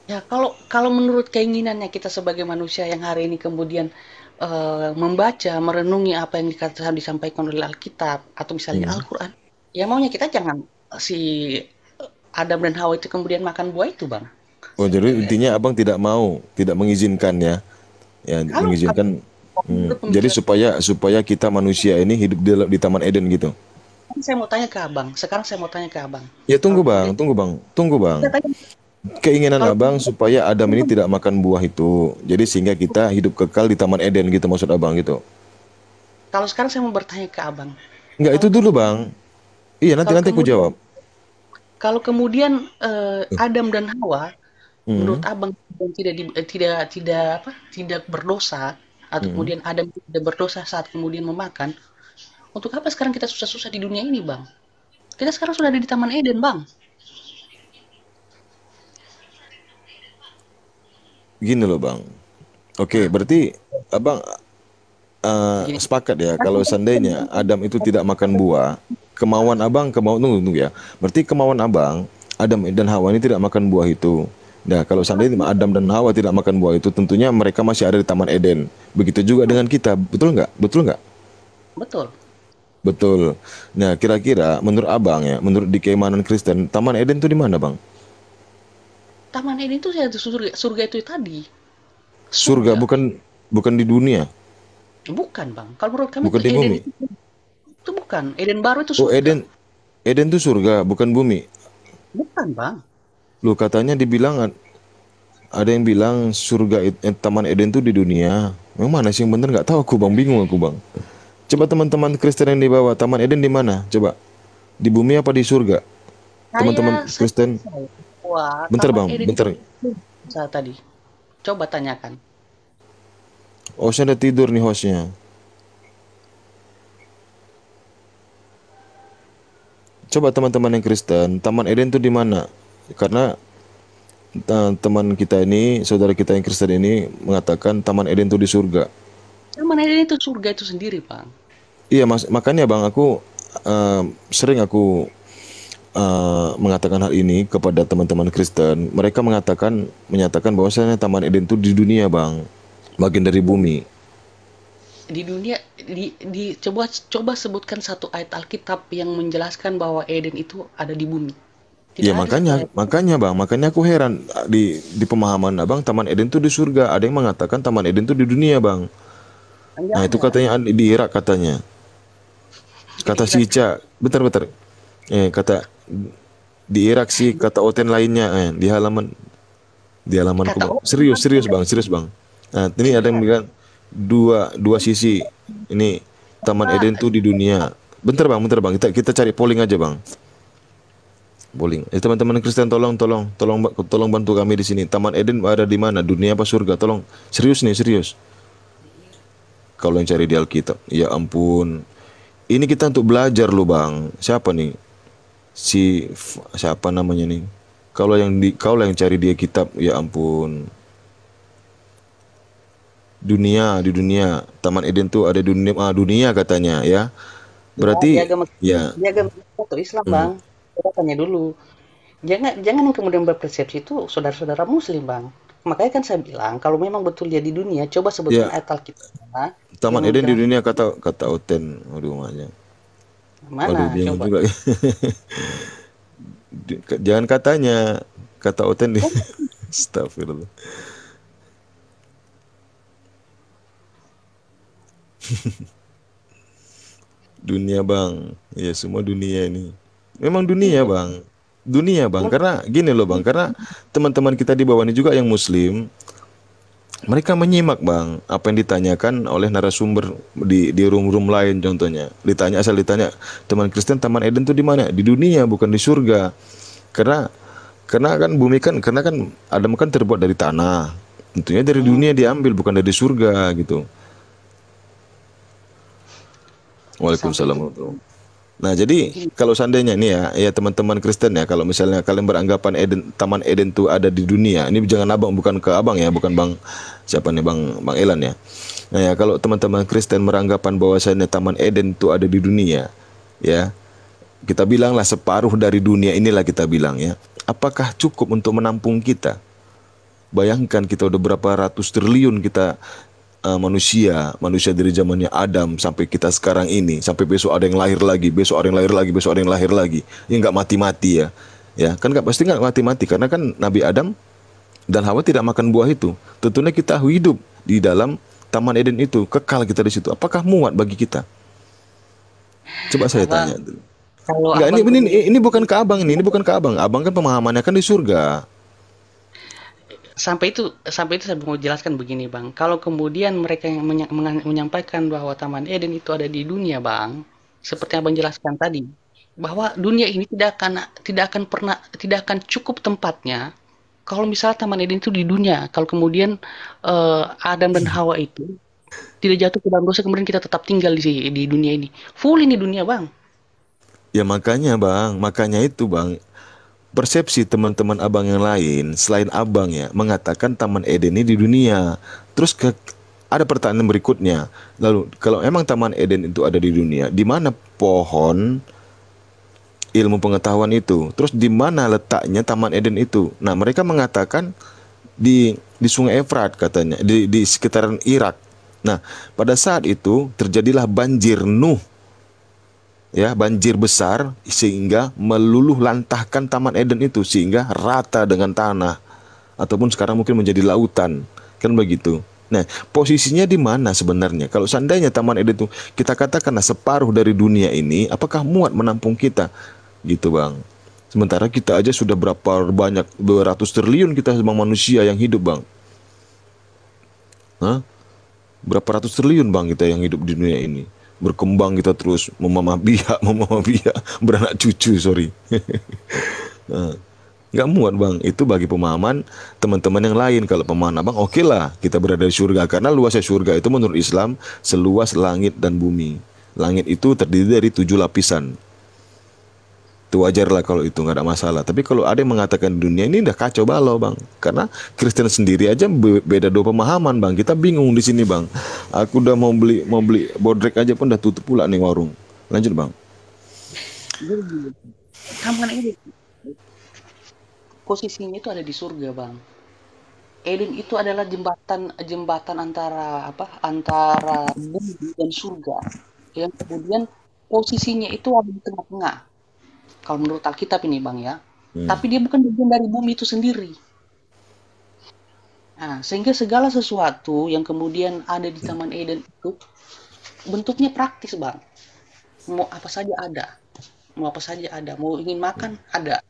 Ya kalau menurut keinginannya kita sebagai manusia yang hari ini kemudian membaca, merenungi apa yang disampaikan oleh Alkitab atau misalnya Al-Quran, ya maunya kita jangan si Adam dan Hawa itu kemudian makan buah itu bang. Oh jadi intinya abang tidak mengizinkan ya mengizinkan. Jadi supaya kita manusia ini hidup di Taman Eden gitu. Saya mau tanya ke abang. Sekarang saya mau tanya ke abang. Ya tunggu bang. Keinginan abang supaya Adam ini tidak makan buah itu. Jadi sehingga kita hidup kekal di Taman Eden gitu maksud abang gitu. Kalau sekarang saya mau bertanya ke abang. Enggak, itu dulu bang. Iya nanti aku jawab. Kalau kemudian Adam dan Hawa menurut abang tidak berdosa atau kemudian Adam tidak berdosa saat kemudian memakan, untuk apa sekarang kita susah-susah di dunia ini bang? Kita sekarang sudah ada di Taman Eden bang. Gini loh bang. Oke, berarti abang sepakat ya kalau seandainya Adam itu tidak makan buah, kemauan tunggu ya. Berarti kemauan abang, Adam dan Hawa ini tidak makan buah itu. Nah, kalau seandainya Adam dan Hawa tidak makan buah itu, tentunya mereka masih ada di Taman Eden. Begitu juga dengan kita, betul nggak? Betul. Betul. Nah, kira-kira menurut abang ya, menurut di keimanan Kristen, Taman Eden itu di mana bang? Taman Eden itu surga itu tadi. Surga bukan di dunia. Bukan bang. Kalau menurut kami bukan di bumi. Itu bukan. Eden baru itu surga. Oh Eden itu surga, bukan bumi. Bukan bang. Loh katanya dibilang ada yang bilang surga Taman Eden itu di dunia. Yang mana sih yang bener nggak tahu aku bang, bingung aku bang. Coba teman-teman Kristen yang di bawah, Taman Eden di mana? Coba di bumi apa di surga? Teman-teman Kristen. Wah, bentar bang, bentar. Saya tadi coba tanyakan. Hostnya udah tidur nih hostnya. Coba teman-teman yang Kristen, Taman Eden itu di mana? Karena teman kita ini, saudara kita yang Kristen ini mengatakan Taman Eden itu di surga. Taman Eden itu surga itu sendiri, Bang. Iya, makanya Bang, aku sering mengatakan hal ini kepada teman-teman Kristen. Mereka menyatakan bahwasanya Taman Eden itu di dunia, Bang, bagian dari bumi. Di dunia, coba sebutkan satu ayat Alkitab yang menjelaskan bahwa Eden itu ada di bumi. Ya makanya Bang, makanya aku heran di pemahaman Abang Taman Eden itu di surga. Ada yang mengatakan Taman Eden itu di dunia, Bang. Nah, itu katanya di Irak katanya. Kata si Ica, bentar. Kata di Irak sih, kata Oten lainnya di halaman serius Bang. Nah, ini ada yang bilang dua sisi. Ini Taman Eden itu di dunia. Bentar bang. Kita cari polling aja, Bang. Polling. Teman-teman Kristen tolong bantu kami di sini. Taman Eden ada di mana? Dunia apa surga? Tolong. Serius. Kalau yang cari di Alkitab, ya ampun. Ini kita untuk belajar loh, Bang. Siapa nih? Siapa namanya nih? Kalau yang cari dia kitab, ya ampun. Di dunia Taman Eden tuh ada dunia katanya ya. Berarti dia agama Islam, Bang. Kita tanya dulu. Jangan yang kemudian berpersepsi itu saudara-saudara Muslim, Bang. Makanya kan saya bilang kalau memang betul dia di dunia, coba sebutkan ayat Alkitab. Taman Eden di dunia kata Oten. Aduh, makanya. Mana? Coba. Juga. Jangan katanya kata Oten deh. Astagfirullah. Dunia, Bang. Ya, semua dunia ini. Memang dunia, Bang. Karena gini loh, Bang. Karena teman-teman kita di bawah ini juga yang Muslim, mereka menyimak, Bang, apa yang ditanyakan oleh narasumber di room lain contohnya. Asal ditanya, teman Kristen Taman Eden itu di mana? Di dunia, bukan di surga. Karena kan bumi karena kan Adam kan terbuat dari tanah. Tentunya dari dunia diambil, bukan dari surga gitu. Waalaikumsalam. Nah, jadi kalau seandainya nih ya teman-teman Kristen ya, kalau misalnya kalian beranggapan Taman Eden itu ada di dunia, ini jangan abang, bukan ke abang ya, bukan bang siapa nih, bang Elan ya. Nah ya, kalau teman-teman Kristen beranggapan bahwasanya Taman Eden itu ada di dunia, ya kita bilanglah separuh dari dunia inilah kita bilang ya. Apakah cukup untuk menampung kita? Bayangkan kita udah berapa ratus triliun kita manusia dari zamannya Adam sampai kita sekarang ini, sampai besok ada yang lahir lagi, besok ada yang lahir lagi, ya nggak mati-mati ya kan pasti nggak mati-mati, karena kan Nabi Adam dan Hawa tidak makan buah itu. Tentunya kita hidup di dalam Taman Eden itu, kekal kita di situ. Apakah muat bagi kita? Coba saya tanya dulu. Ini bukan ke abang, ini bukan ke abang. Abang kan pemahamannya kan di surga. Sampai itu saya mau jelaskan begini, Bang. Kalau kemudian mereka yang menyampaikan bahwa Taman Eden itu ada di dunia, Bang, seperti yang Abang jelaskan tadi, bahwa dunia ini tidak akan cukup tempatnya kalau misalnya Taman Eden itu di dunia. Kalau kemudian Adam dan Hawa itu tidak jatuh ke dalam dosa, kemudian kita tetap tinggal di dunia ini. Full ini dunia, Bang. Ya makanya, Bang, itu, Bang. Persepsi teman-teman abang yang lain selain abang ya mengatakan Taman Eden ini di dunia. Terus ada pertanyaan berikutnya. Lalu kalau emang Taman Eden itu ada di dunia, di mana pohon ilmu pengetahuan itu? Terus di mana letaknya Taman Eden itu? Nah, mereka mengatakan di Sungai Efrat katanya, di sekitaran Irak. Nah, pada saat itu terjadilah banjir Nuh. Ya, banjir besar sehingga meluluh lantahkan Taman Eden itu sehingga rata dengan tanah, ataupun sekarang mungkin menjadi lautan, kan begitu. Nah, posisinya di mana sebenarnya? Kalau seandainya Taman Eden itu kita katakanlah separuh dari dunia ini, apakah muat menampung kita? Gitu, Bang. Sementara kita aja sudah berapa banyak, 200 triliun kita sebagai manusia yang hidup, Bang. Berapa ratus triliun, Bang, kita yang hidup di dunia ini. Berkembang kita terus memamah biak, beranak cucu, sorry. Nggak muat bang. Itu bagi pemahaman teman-teman yang lain. Kalau pemahaman abang, oke lah kita berada di surga. Karena luasnya surga itu menurut Islam seluas langit dan bumi. Langit itu terdiri dari 7 lapisan. Itu wajar lah kalau itu nggak ada masalah. Tapi kalau ada yang mengatakan dunia ini udah kacau balau bang. Karena Kristen sendiri aja beda dua pemahaman bang. Kita bingung di sini bang. Aku udah mau beli bodrek aja pun udah tutup pula nih warung. Lanjut bang. Taman ini posisinya itu ada di surga bang. Eden itu adalah jembatan antara antara bumi dan surga. Yang kemudian posisinya itu ada di tengah-tengah. Kalau menurut Alkitab ini bang ya, tapi dia bukan bagian dari bumi itu sendiri. Nah, sehingga segala sesuatu yang kemudian ada di Taman Eden itu bentuknya praktis bang. Mau apa saja ada, mau ingin makan ada.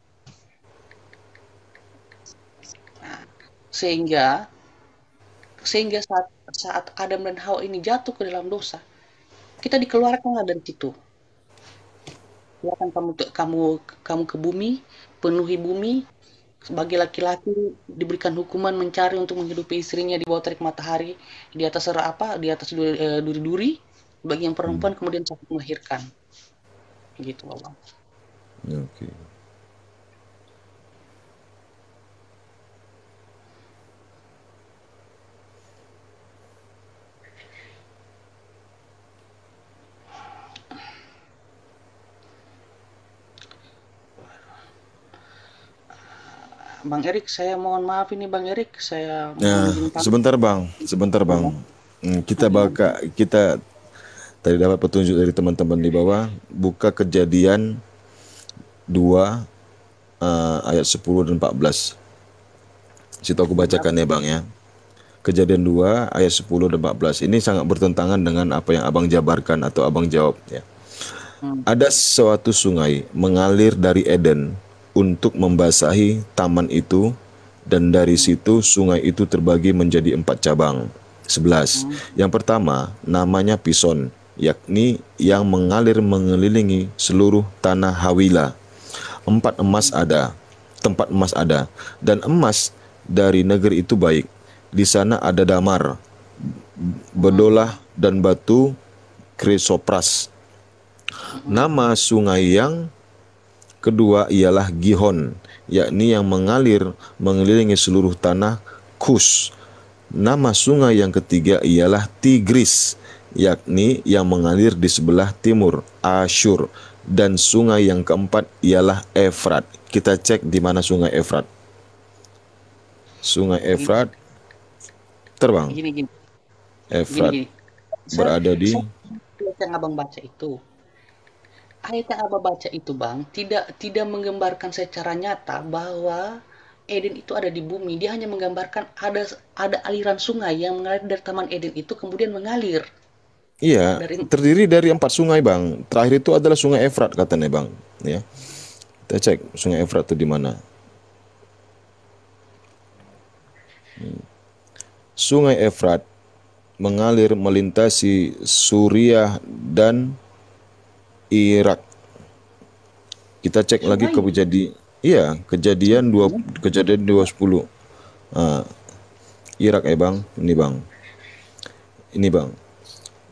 Nah, sehingga saat Adam dan Hawa ini jatuh ke dalam dosa, kita dikeluarkanlah dari situ. Silakan kamu ke bumi, penuhi bumi. Sebagai laki-laki diberikan hukuman mencari untuk menghidupi istrinya di bawah terik matahari, di atas duri-duri. Bagi yang perempuan kemudian sakit melahirkan. Gitu bang. Oke. Bang Erik, saya mohon maaf ini Bang Erik, saya sebentar bang. Kita tadi dapat petunjuk dari teman-teman di bawah. Buka Kejadian 2 ayat 10 dan 14. Situ aku bacakan ya bang ya. Kejadian 2 ayat 10 dan 14. Ini sangat bertentangan dengan apa yang abang jabarkan atau abang jawab ya. Ada suatu sungai mengalir dari Eden untuk membasahi taman itu, dan dari situ sungai itu terbagi menjadi 4 cabang. 11. Yang pertama namanya Pison, yakni yang mengalir mengelilingi seluruh tanah Hawila. Tempat emas ada, dan emas dari negeri itu baik. Di sana ada damar, bedolah, dan batu krisopras. Nama sungai yang kedua ialah Gihon, yakni yang mengalir mengelilingi seluruh tanah Kus. Nama sungai yang ketiga ialah Tigris, yakni yang mengalir di sebelah timur Asyur. Dan sungai yang keempat ialah Efrat. Kita cek di mana sungai Efrat. Sungai Efrat terbang. Efrat berada di yang abang baca itu. Ayat yang abang baca itu bang tidak menggambarkan secara nyata bahwa Eden itu ada di bumi. Dia hanya menggambarkan ada aliran sungai yang mengalir dari Taman Eden itu kemudian mengalir. Iya, terdiri dari 4 sungai bang. Terakhir itu adalah sungai Efrat katanya bang. Ya, kita cek sungai Efrat itu di mana. Sungai Efrat mengalir melintasi Suriah dan Irak. Kita cek lagi ke kejadian 2:10. Irak bang, ini bang.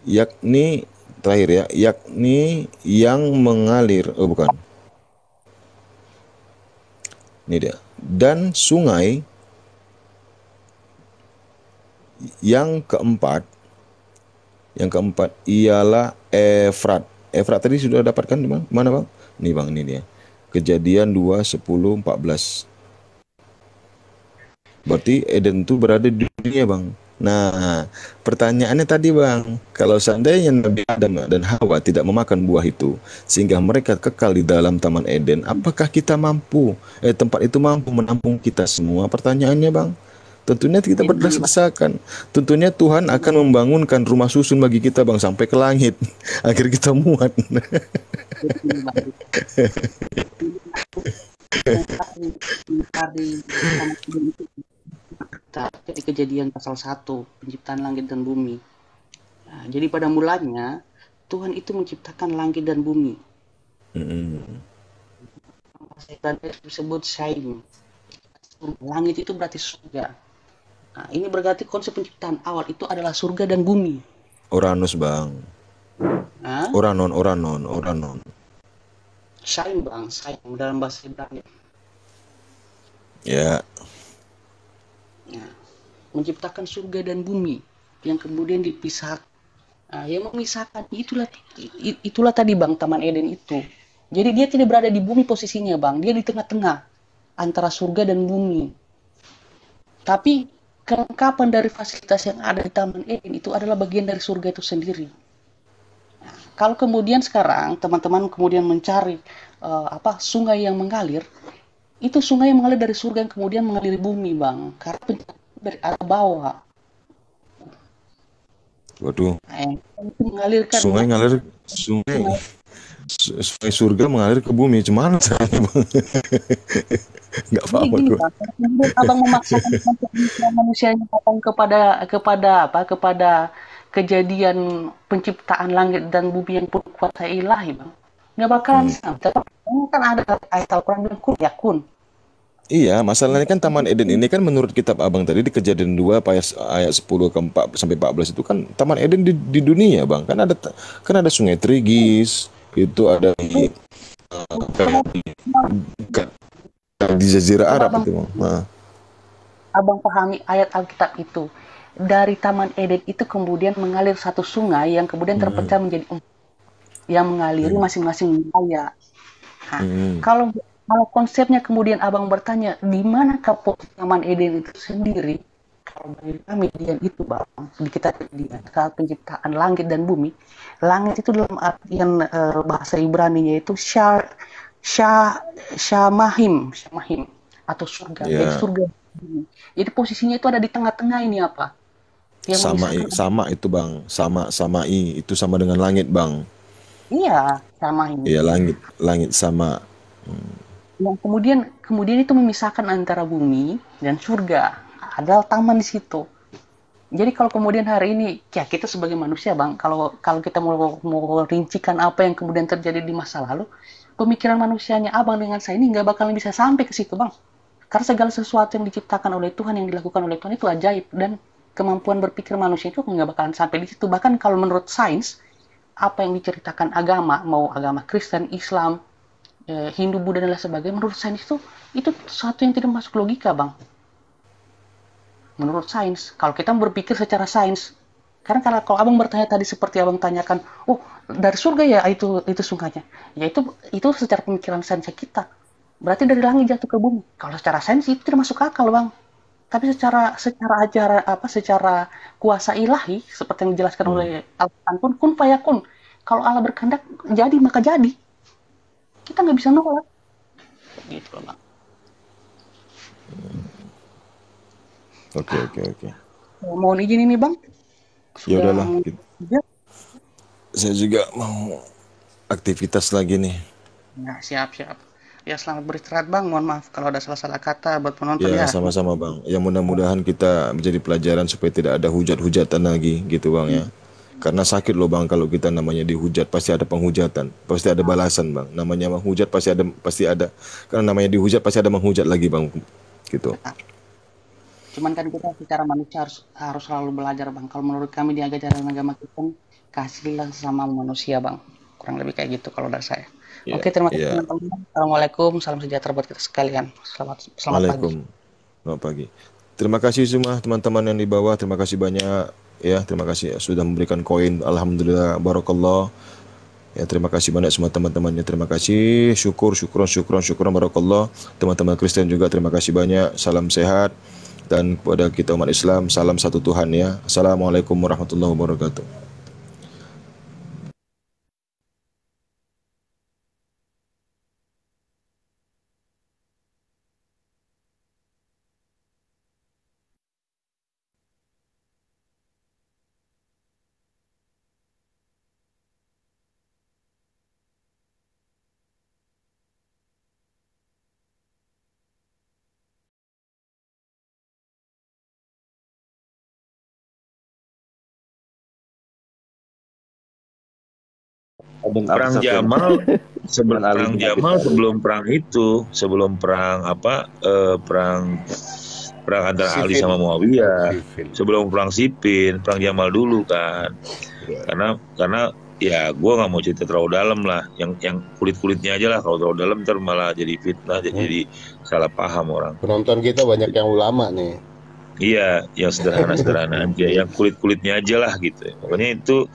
Yakni terakhir ya, yakni yang mengalir, bukan. Ini dia. Dan sungai yang keempat ialah Efrat. Efrat tadi sudah dapatkan di mana bang? Nih bang, ini dia. Kejadian 2:10-14. Berarti Eden itu berada di dunia bang. Nah, pertanyaannya tadi bang, kalau seandainya Nabi Adam dan Hawa tidak memakan buah itu, sehingga mereka kekal di dalam Taman Eden, apakah tempat itu mampu menampung kita semua? Pertanyaannya bang. Tentunya kita berdesak-desakan. Tentunya Tuhan akan membangunkan rumah susun bagi kita bang sampai ke langit agar kita muat. Di Kejadian pasal 1 penciptaan langit dan bumi. Nah, jadi pada mulanya Tuhan itu menciptakan langit dan bumi. bahasa Ibrani disebut Shaim. Langit itu berarti surga. Nah, ini berarti konsep penciptaan awal itu adalah surga dan bumi. Uranus, Bang. Hah? Oranon. Shaim, Bang, Shaim dalam bahasa Ibrani. Ya. Nah, menciptakan surga dan bumi yang kemudian dipisah. Nah, yang memisahkan itulah tadi, Bang, Taman Eden itu. Jadi dia tidak berada di bumi posisinya, Bang. Dia di tengah-tengah antara surga dan bumi. Tapi kelengkapan dari fasilitas yang ada di Taman Eden itu adalah bagian dari surga itu sendiri. Nah, kalau kemudian sekarang teman-teman kemudian mencari sungai yang mengalir, itu sungai yang mengalir dari surga yang kemudian mengaliri bumi, Bang. Karena dari arah bawah. Waduh. Nah, itu mengalirkan sungai surga mengalir ke bumi. Cuman nggak apa-apa kok. Kemudian abang memaksakan manusianya datang kepada kejadian penciptaan langit dan bumi yang penuh kuasa ilahi, Bang. Nggak bakalan sampai. Kan ada ayat Al-Quran bilang kun yakun. Iya, masalahnya kan Taman Eden ini kan menurut kitab Abang tadi di Kejadian 2 ayat 10 ke 4 sampai 14 itu kan Taman Eden di dunia, Bang. Kan ada Sungai Trigis, itu ada di Jazirah Arab itu, Bang. Nah. Abang pahami ayat Alkitab itu. Dari Taman Eden itu kemudian mengalir satu sungai yang kemudian terpecah menjadi empat yang mengaliri masing-masing wilayah. Nah, kalau konsepnya kemudian abang bertanya di mana posisi Taman Eden itu sendiri, kalau bagi kami dia itu, Bang, di kita kalau penciptaan langit dan bumi, langit itu dalam artian bahasa Ibrani yaitu Shamahim atau surga. Jadi surga. Jadi posisinya itu ada di tengah-tengah ini apa? Yang sama itu, Bang. Sama itu sama dengan langit, Bang. Iya, sama ini. Iya, langit sama. Yang kemudian itu memisahkan antara bumi dan surga. Ada taman di situ. Jadi kalau kemudian hari ini, ya kita sebagai manusia, Bang, kalau kita mau rincikan apa yang kemudian terjadi di masa lalu, pemikiran manusianya abang dengan saya ini nggak bakalan bisa sampai ke situ, Bang. Karena segala sesuatu yang diciptakan oleh Tuhan, yang dilakukan oleh Tuhan itu ajaib, dan kemampuan berpikir manusia itu nggak bakalan sampai di situ. Bahkan kalau menurut sains, apa yang diceritakan agama, mau agama Kristen, Islam, Hindu, Buddha dan lain sebagainya, menurut sains itu sesuatu yang tidak masuk logika, Bang. Menurut sains, kalau kita berpikir secara sains, karena kalau abang bertanya tadi seperti abang tanyakan, oh dari surga ya itu sungainya, ya itu secara pemikiran sains kita, berarti dari langit jatuh ke bumi. Kalau secara sains itu tidak masuk akal, Bang. Tapi secara secara kuasa ilahi seperti yang dijelaskan oleh Al-Quran pun kun fayakun. Kalau Allah berkehendak jadi maka jadi. Kita nggak bisa nolak. Gitu loh, Bang. Oke. Mohon izin ini, Bang. Ya udahlah. Saya juga mau aktivitas lagi nih. Nah, siap. Ya, selamat beristirahat, Bang. Mohon maaf kalau ada salah-salah kata buat penonton ya. Ya, sama-sama, Bang. Ya mudah-mudahan kita menjadi pelajaran supaya tidak ada hujat-hujatan lagi gitu, Bang, ya. Karena sakit loh, Bang, kalau kita namanya dihujat, pasti ada penghujatan, pasti ada balasan, Bang. Namanya menghujat pasti ada. Karena namanya dihujat pasti ada menghujat lagi, Bang. Gitu. Cuman kan kita secara manusia harus selalu belajar, Bang. Kalau menurut kami di ajaran agama kita, kasihlah sesama manusia, Bang. Kurang lebih kayak gitu kalau dari saya. Oke, terima kasih teman-teman. Assalamualaikum, salam sejahtera buat kita sekalian. Selamat pagi. Selamat pagi. Terima kasih semua teman-teman yang di bawah. Terima kasih banyak ya. Terima kasih sudah memberikan koin. Alhamdulillah, barakallah. Ya, terima kasih banyak semua teman-temannya. Terima kasih. Syukuran barakallah. Teman-teman Kristen juga terima kasih banyak. Salam sehat. Dan kepada kita umat Islam, salam satu Tuhan ya. Assalamualaikum warahmatullahi wabarakatuh. Perang Jamal sebelum perang itu, sebelum perang perang antara Ali sama Muawiyah, sebelum perang Siffin, perang Jamal dulu kan. Karena ya gue nggak mau cerita terlalu dalam lah, yang kulitnya aja lah. Kalau terlalu dalam ntar malah jadi fitnah, jadi salah paham orang. Penonton kita banyak yang ulama nih. Iya, yang sederhana aja, yang kulitnya aja lah gitu. Pokoknya itu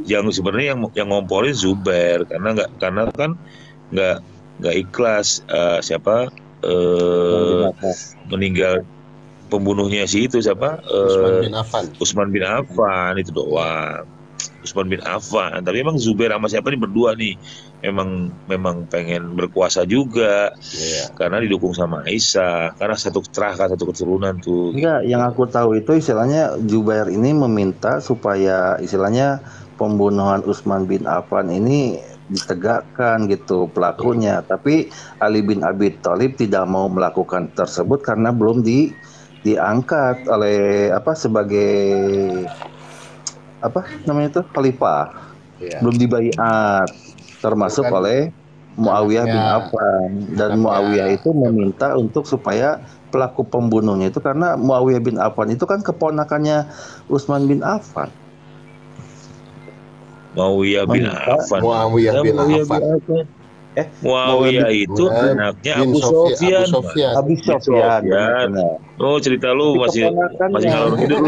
yang sebenarnya yang ngomporin Zubair karena kan nggak ikhlas meninggal pembunuhnya itu siapa? Utsman bin Affan itu doang. Utsman bin Affan. Tapi emang Zubair sama siapa nih berdua nih memang pengen berkuasa juga. Karena didukung sama Aisyah. Karena satu keturunan tuh. Enggak, yang aku tahu itu istilahnya Zubair ini meminta supaya istilahnya pembunuhan Utsman bin Affan ini ditegakkan gitu pelakunya. Tapi Ali bin Abi Thalib tidak mau melakukan tersebut karena belum diangkat oleh sebagai khalifah, belum dibaiat, termasuk oleh Muawiyah bin Affan. Dan Muawiyah itu meminta untuk supaya pelaku pembunuhnya itu, karena Muawiyah bin Affan itu kan keponakannya Utsman bin Affan. Muawiyah bin Affan. Muawiyah itu anaknya Abu Sofyan. Abu Sofyan. Oh, cerita lu masih ngalor hidup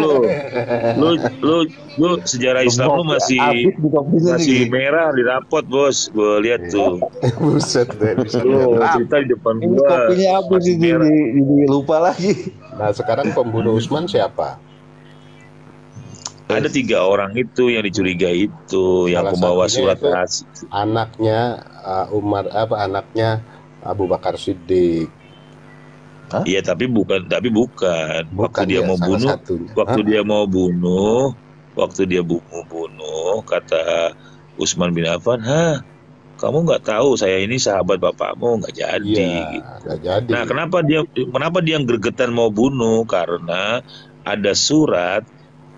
lu sejarah Islam lu masih merah di rapot, Bos. Gue lihat tuh. Buset deh. Lu cerita di depan gua. Kopinya habis ini lupa lagi. Nah, sekarang pembunuh Utsman siapa? Ada 3 orang itu yang dicurigai itu, yang pembawa surat rahasia. Anaknya anaknya Abu Bakar Siddiq. Iya, tapi bukan. Waktu dia mau bunuh, waktu dia bunuh, kata Utsman bin Affan, kamu nggak tahu saya ini sahabat bapakmu, nggak jadi. Nggak jadi. Nah, kenapa dia gregetan mau bunuh? Karena ada surat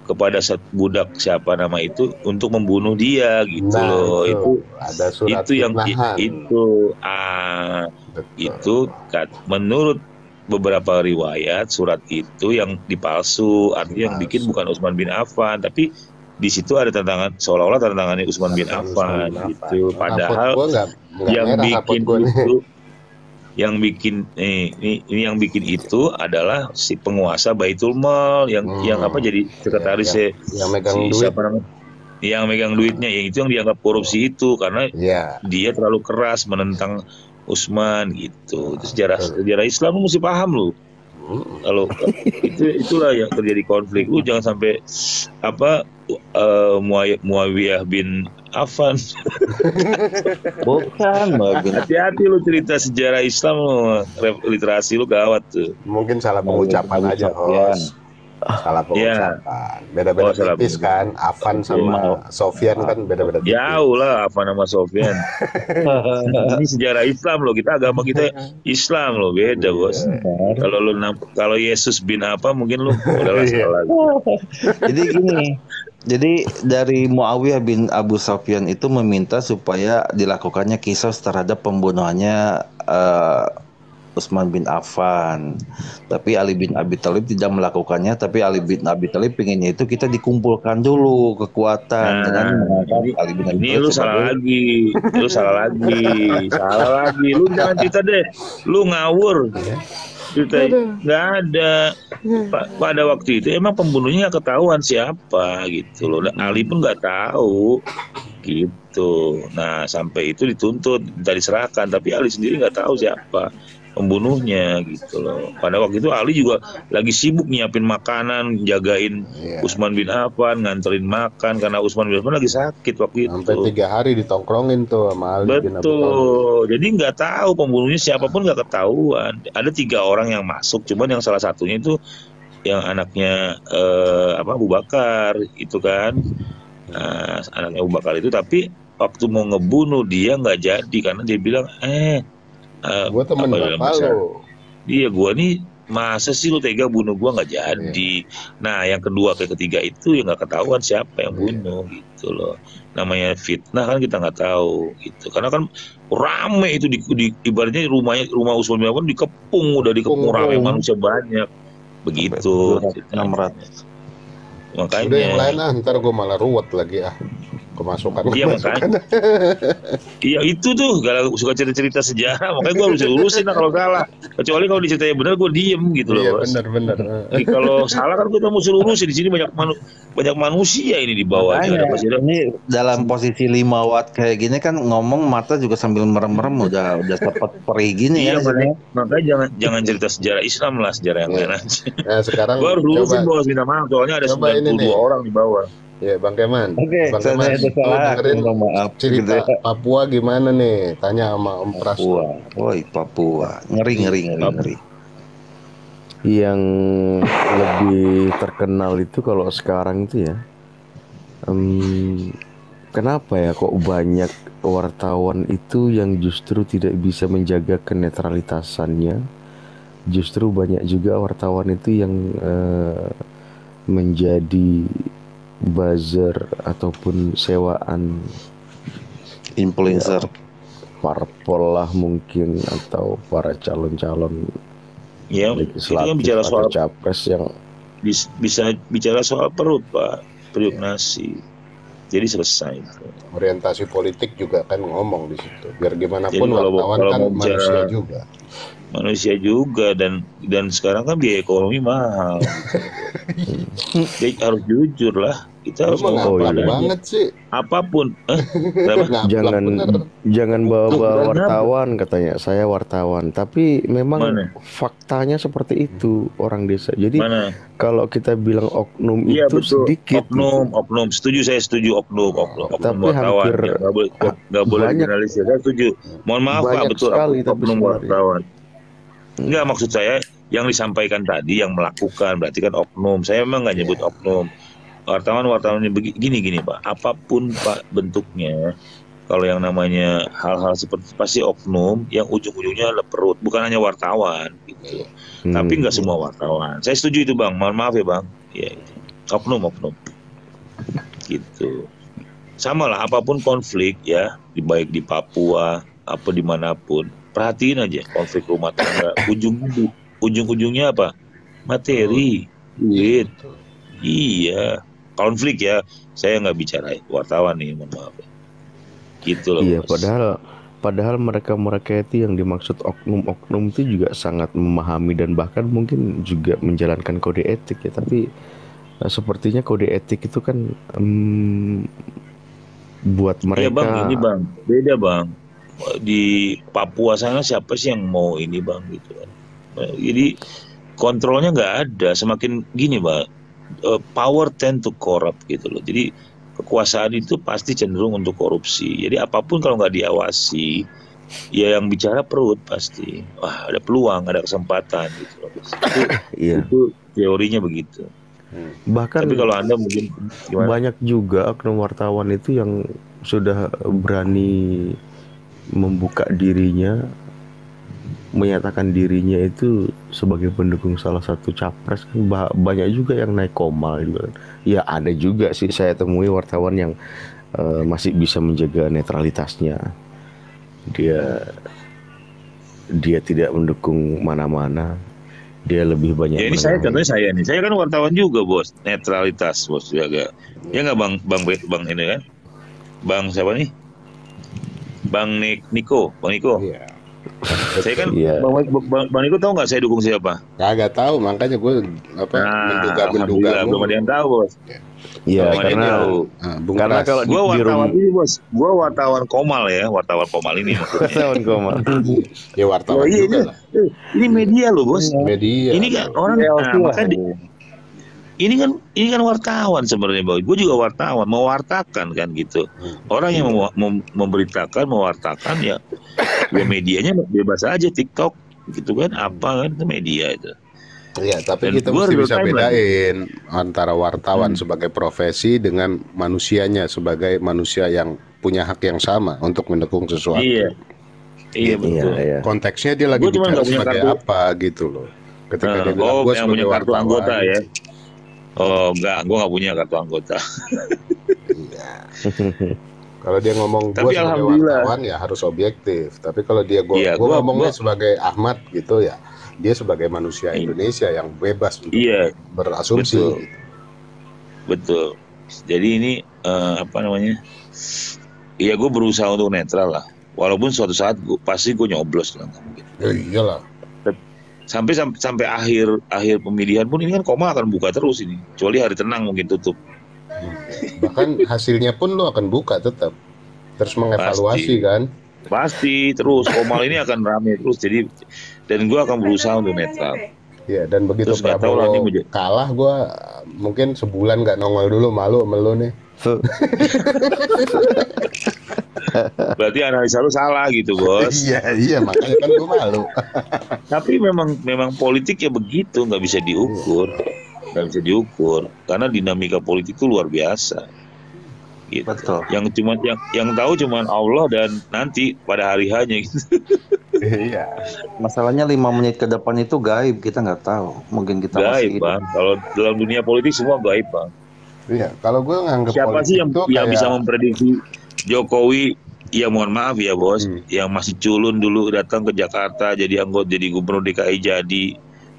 kepada budak siapa nama itu untuk membunuh dia gitu loh. Itu ada surat itu yang menurut beberapa riwayat surat itu yang dipalsu, artinya yang bikin bukan Utsman bin Affan, tapi di situ ada tantangan, seolah-olah tantangannya Utsman bin Affan gitu. Padahal yang bikin itu adalah si penguasa Baitul Mal yang jadi sekretaris yang megang duitnya, yang itu yang dianggap korupsi itu karena dia terlalu keras menentang Utsman gitu. Itu sejarah Islam lu mesti paham lu. Kalau itulah yang terjadi konflik. Lu jangan sampai Muawiyah bin Affan. Bukan, hati-hati lu cerita sejarah Islam lu, literasi lu gawat tuh. Mungkin salah pengucapan aja, Hos. Salah pengucapan. Beda-beda tipis kan. Affan sama Sofyan kan beda-beda tipis. Jauh lah Affan sama Sofyan. Ini sejarah Islam loh, agama kita Islam loh, beda bos. Kalau Yesus bin apa mungkin lu udahlah salah. Jadi gini. Jadi dari Muawiyah bin Abu Sufyan itu meminta supaya dilakukannya kisos terhadap pembunuhannya Utsman bin Affan. Tapi Ali bin Abi Thalib tidak melakukannya, tapi Ali bin Abi Thalib pengennya itu kita dikumpulkan dulu kekuatan dengan mengangkat Ali bin Abi Thalib. Ini lu salah lagi. Lu jangan cerita deh. Lu ngawur. Cerita nggak ada. Pada waktu itu emang pembunuhnya nggak ketahuan siapa gitu loh. Ali pun nggak tahu gitu. Nah sampai itu dituntut, minta diserahkan, tapi Ali sendiri nggak tahu siapa pembunuhnya gitu loh. Pada waktu itu Ali juga lagi sibuk nyiapin makanan, jagain Utsman bin Affan, nganterin makan karena Utsman bin Affan lagi sakit waktu itu. Sampai 3 hari ditongkrongin tuh sama Ali bin Abi Thalib. Betul. Jadi nggak tahu pembunuhnya siapapun, nggak ketahuan. Ada 3 orang yang masuk, cuman yang salah satunya itu yang anaknya Abu Bakar itu kan. Anaknya Abu Bakar itu, tapi waktu mau ngebunuh dia nggak jadi karena dia bilang gue temen bapak lo. Iya, gue nih masa sih lu tega bunuh gua, nggak jadi. Nah yang kedua ketiga itu ya nggak ketahuan siapa yang bunuh gitu loh. Namanya fitnah kan kita nggak tahu gitu, karena kan rame itu di ibaratnya rumah Usman bin Affan udah dikepung rame manusia banyak begitu. 600. Makanya udah yang lain ntar gue malah ruwet lagi kemasukan. Iya makanya. Iya itu tuh gak suka cerita sejarah, makanya gue harus urusin kalau salah. Kecuali kalau diceritain benar gue diem gitu loh. Iya benar. Kalau salah kan kita mesti urusin. Di sini banyak manusia ini di bawahnya. Ini dalam posisi 5 watt kayak gini kan ngomong mata juga sambil merem-merem udah sempat perih gini iya, ya. Makanya jangan cerita sejarah Islam lah, sejarah yang lain aja. Nah, sekarang gue harus urusin bos, minta maaf soalnya ada 92 orang di bawah. Ya Bang Keman. Oke, Bang Keman, dengerin cerita Papua gimana nih? Tanya sama Om Pras. Papua. Ngeri. Yang lebih terkenal itu kalau sekarang itu ya, kenapa ya kok banyak wartawan itu yang justru tidak bisa menjaga kenetralitasannya? Justru banyak juga wartawan itu yang menjadi buzzer ataupun sewaan influencer, parpol lah mungkin, atau para calon-calon itu kan bicara soal capres yang bisa bicara soal perut Pak, periuk nasi, jadi selesai. Orientasi politik juga kan ngomong di situ, biar gimana pun wartawan kan manusia juga dan sekarang kan biaya ekonomi mahal. Jadi harus jujur lah, kita harus ngomong banget sih. Apapun, jangan bawa wartawan katanya. Saya wartawan, tapi memang faktanya seperti itu orang desa. Jadi kalau kita bilang oknum itu sedikit. Oknum. Saya setuju oknum. Tapi hampir nggak boleh generalisir. Saya setuju. Mohon maaf Pak, betul oknum wartawan. Enggak, maksud saya yang disampaikan tadi yang melakukan berarti kan oknum. Saya memang nggak nyebut oknum. Wartawan ini begini Pak. Apapun Pak bentuknya, kalau yang namanya hal-hal seperti pasti oknum yang ujung-ujungnya adalah perut, bukan hanya wartawan gitu. Tapi nggak semua wartawan. Saya setuju itu Bang. Mohon maaf ya Bang. Ya, oknum. Gitu. Sama lah apapun konflik ya, baik di Papua apa dimanapun. Perhatiin aja konflik rumah tangga, ujung-ujungnya apa? Materi, duit. Iya, konflik ya. Saya nggak bicara wartawan nih, mohon maaf. Gitu loh. Iya, padahal mereka itu yang dimaksud oknum itu juga sangat memahami dan bahkan mungkin juga menjalankan kode etik ya. Tapi sepertinya kode etik itu kan buat mereka. Iya Bang, ini Bang, beda Bang. Di Papua sana siapa sih yang mau ini Bang gitu kan. Jadi kontrolnya nggak ada. Semakin gini Bang, power tend to corrupt gitu loh. Jadi kekuasaan itu pasti cenderung untuk korupsi. Jadi apapun kalau nggak diawasi, ya yang bicara perut pasti. Wah, ada peluang, ada kesempatan gitu loh. Itu teorinya begitu. Bahkan tapi kalau Anda mungkin gimana? Banyak juga oknum wartawan itu yang sudah berani membuka dirinya, menyatakan dirinya itu sebagai pendukung salah satu capres kan. Banyak juga yang naik komal juga. Ya ada juga sih saya temui wartawan yang masih bisa menjaga netralitasnya. Dia tidak mendukung mana-mana. Dia lebih banyak. Ya ini contohnya saya nih. Saya kan wartawan juga bos, netralitas bos jaga. Ya nggak bang ini kan? Bang siapa nih? Bang Niko. Iya. Saya kan Bang Niko tahu nggak saya dukung siapa? Kagak tahu, makanya gue menduga. Belum ada yang tahu bos. Iya, karena kalau gue wartawan ini bos, gue wartawan Komal ya, wartawan Komal ini. Wartawan Komal. Ya wartawan juga. Ini media loh bos. Media. Ini kan orang makanya ini kan wartawan sebenarnya Bang. Gue juga wartawan, mewartakan kan gitu. Orang yang memberitakan, mewartakan ya medianya bebas aja, TikTok gitu kan, apa kan itu media itu. Iya, tapi dan kita mesti bisa bedain antara wartawan sebagai profesi dengan manusianya sebagai manusia yang punya hak yang sama untuk mendukung sesuatu. Iya betul. Konteksnya dia lagi bicara sebagai apa gitu loh. Ketika dia bilang gue yang punya sebagai kartu wartawan. anggota ya. Oh enggak, gue nggak punya kartu anggota. Iya. Kalau dia ngomong gue Tapi sebagai alhamdulillah. wartawan ya harus objektif. Tapi kalau dia Iya, gue gua- ngomongnya gua- sebagai Ahmad gitu ya, dia sebagai manusia Iya. Indonesia yang bebas untuk Iya, berasumsi. betul. Gitu. Betul. Jadi ini apa namanya? Iya, gue berusaha untuk netral lah. Walaupun suatu saat pasti gue nyoblos lah. Ya iyalah. Sampai akhir pemilihan pun ini kan Koma akan buka terus ini. Kecuali hari tenang mungkin tutup. Bahkan hasilnya pun lo akan buka tetap. Terus mengevaluasi kan. Pasti terus Komal ini akan rame terus. Jadi dan gue akan berusaha untuk netral. Ya dan begitu Terus nggak tahu lah Prabowo ini kalah gue mungkin sebulan nggak nongol dulu, malu sama lo nih. Berarti analisa lu salah gitu, Bos. Iya makanya kan gue malu. Tapi memang politik ya begitu, nggak bisa diukur. Nggak bisa diukur karena dinamika politik itu luar biasa. Gitu. Betul. Yang tahu cuman Allah dan nanti pada hari hanya gitu. Iya. Masalahnya 5 menit ke depan itu gaib, kita nggak tahu. Mungkin kita Gaib, masih Bang. Kalau dalam dunia politik semua gaib, Bang. Iya, kalau gue nganggap Siapa politik sih yang itu kayak bisa memprediksi Jokowi? Ya mohon maaf ya, Bos, yang masih culun dulu datang ke Jakarta jadi anggota, jadi gubernur DKI, jadi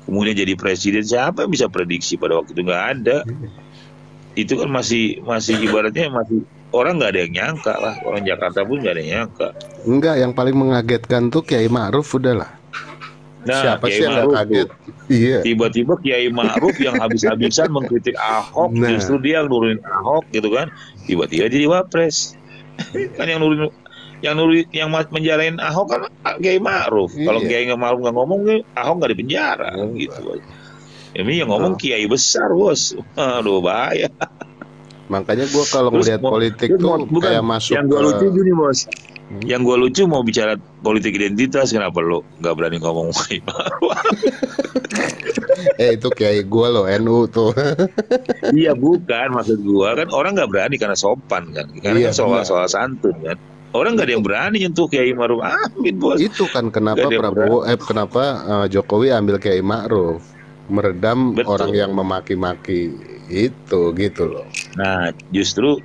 kemudian jadi presiden. Siapa yang bisa prediksi pada waktu itu? Nggak ada. Itu kan masih ibaratnya masih orang nggak ada yang nyangka lah. Orang Jakarta pun nggak ada yang nyangka. enggak, yang paling mengagetkan tuh Kiai Ma'ruf udahlah. Nah, Siapa Kiai sih yang nggak Ma'ruf kaget? tuh. Iya. Tiba-tiba Kiai Ma'ruf yang habis-habisan mengkritik Ahok, Nah. justru dia yang nurunin Ahok gitu kan. Tiba-tiba jadi wapres. Kan yang menjarain Ahok kan Kiai Ma'ruf. Kalau Iya. Kiai Ma'ruf nggak ngomong, Ahok nggak dipenjara gitu. Ini yang ngomong Kiai besar, Bos. Aduh, bahaya. Makanya gue kalau Terus ngelihat politik terus tuh bukan, kayak masuk yang gue ke lucu gini, Bos. Yang gue lucu mau bicara politik identitas, kenapa lo nggak berani ngomong Kiai Ma'ruf? itu Kiai gue loh, NU tuh. Iya, bukan, maksud gue kan orang nggak berani karena sopan kan, karena Iya, kan soal benar. santun kan. Orang nggak ada yang berani nyentuh Kiai Ma'ruf Amin, Bos. Itu kan kenapa Nggak ada yang kenapa Jokowi ambil Kiai Ma'ruf, meredam Betul. orang yang memaki-maki itu gitu loh. Nah, justru